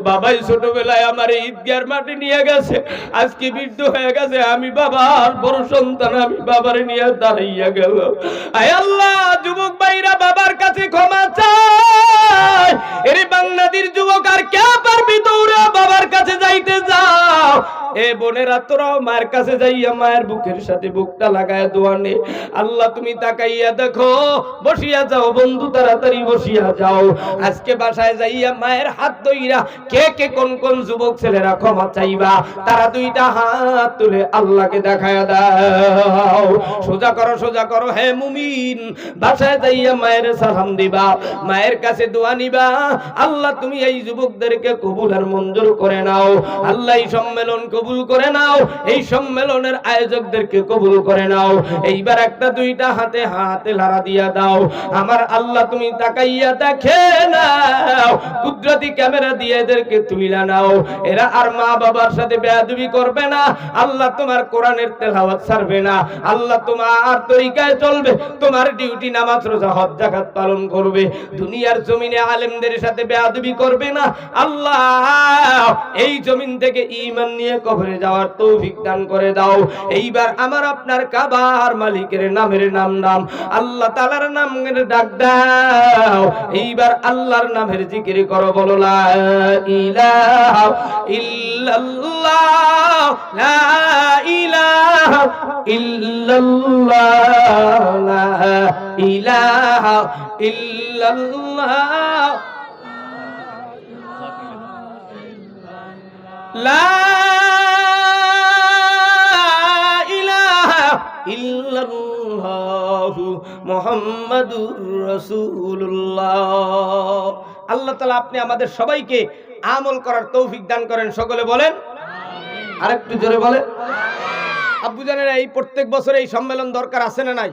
বাবাই ছোটবেলায় আমার ঈদগার মাঠে নিয়ে গেছে, আজকে বৃদ্ধ হয়ে গেছে, আমি বাবার বড় সন্তান, আমি বাবার নিয়ে দাঁড়াইয়া গেল। আয় আল্লাহ, যুবক ভাইরা বাবার কাছে ক্ষমা চায়। এরে বাংলাদেশের যুবক আর কে পারবি দৌড়া বাবার কাছে যাইতে যাও। এ বোনেরা তোরাও মায়ের কাছে যাইয়া মায়ের বুকের সাথে বুকটা লাগায় দোয়া নে। আল্লাহ তুমি তাকাইয়া দেখো, বসিয়া যাও বন্ধু, তাড়াতাড়ি বসিয়া যাও। আজকে বাসায় যাইয়া মায়ের হাত ধইরা কে কে কোন কোন যুবক ছেলেরা ক্ষমা চাইবা তারা দুইটা হাত তুলে আল্লাহকে দেখায়া দাও। সোজা করো হে মুমিন, বাসায় যাইয়া মায়ের সালাম দিবা, মায়ের কাছে দোয়া নিবা। আল্লাহ তুমি এই যুবকদেরকে কবুল আর মঞ্জুর করে নাও। আল্লাহ এই সম্মেলন কবুল করে নাও, এই সম্মেলনের আয়োজকদেরকে কবুল করে নাও। এইবার একটা দুইটা হাতে লাড়া দিয়া দাও। আমার আল্লাহ তুমি তাকাইয়া দেখে নাও, কুদরতি ক্যামেরা দিয়ে এদেরকে তুইলা নাও। এরা আর মা বাবার সাথে বেয়াদবি করবে না। আল্লাহ তোমার কোরআনের তেলাওয়াত ছাড়বে না। আল্লাহ তোমার তরিকায় চলবে, তোমার ডিউটি নামাজ রোজা হজ যাকাত পালন করবে। দুনিয়ার জমিনে আলেমদের সাথে বেয়াদবি করবে না। আল্লাহ এই জমিন থেকে ঈমান নিয়ে কবরে যাওয়ার তৌফিক দান করে দাও। এইবার আমার আপনার কাবার মালিকের নামের নাম আল্লাহ তাআলার নামের ডাক দাও। এইবার আল্লাহর নামের জিকির করো, বলো লা ইলাহা ইল্লাল্লাহ, লা ইলাহা ইল্লাল্লাহ, লা ইলাহা ইল্লাল্লাহ, লা ইলাহা ইল্লাল্লাহু মুহাম্মাদুর রাসূলুল্লাহ। আল্লাহ তাআলা আপনি আমাদের সবাইকে আমল করার তৌফিক দান করেন, সকলে বলেন আরেকটু জোরে বলেন। আব্বু জানেরা, এই প্রত্যেক বছর এই সম্মেলন দরকার আছে না নাই?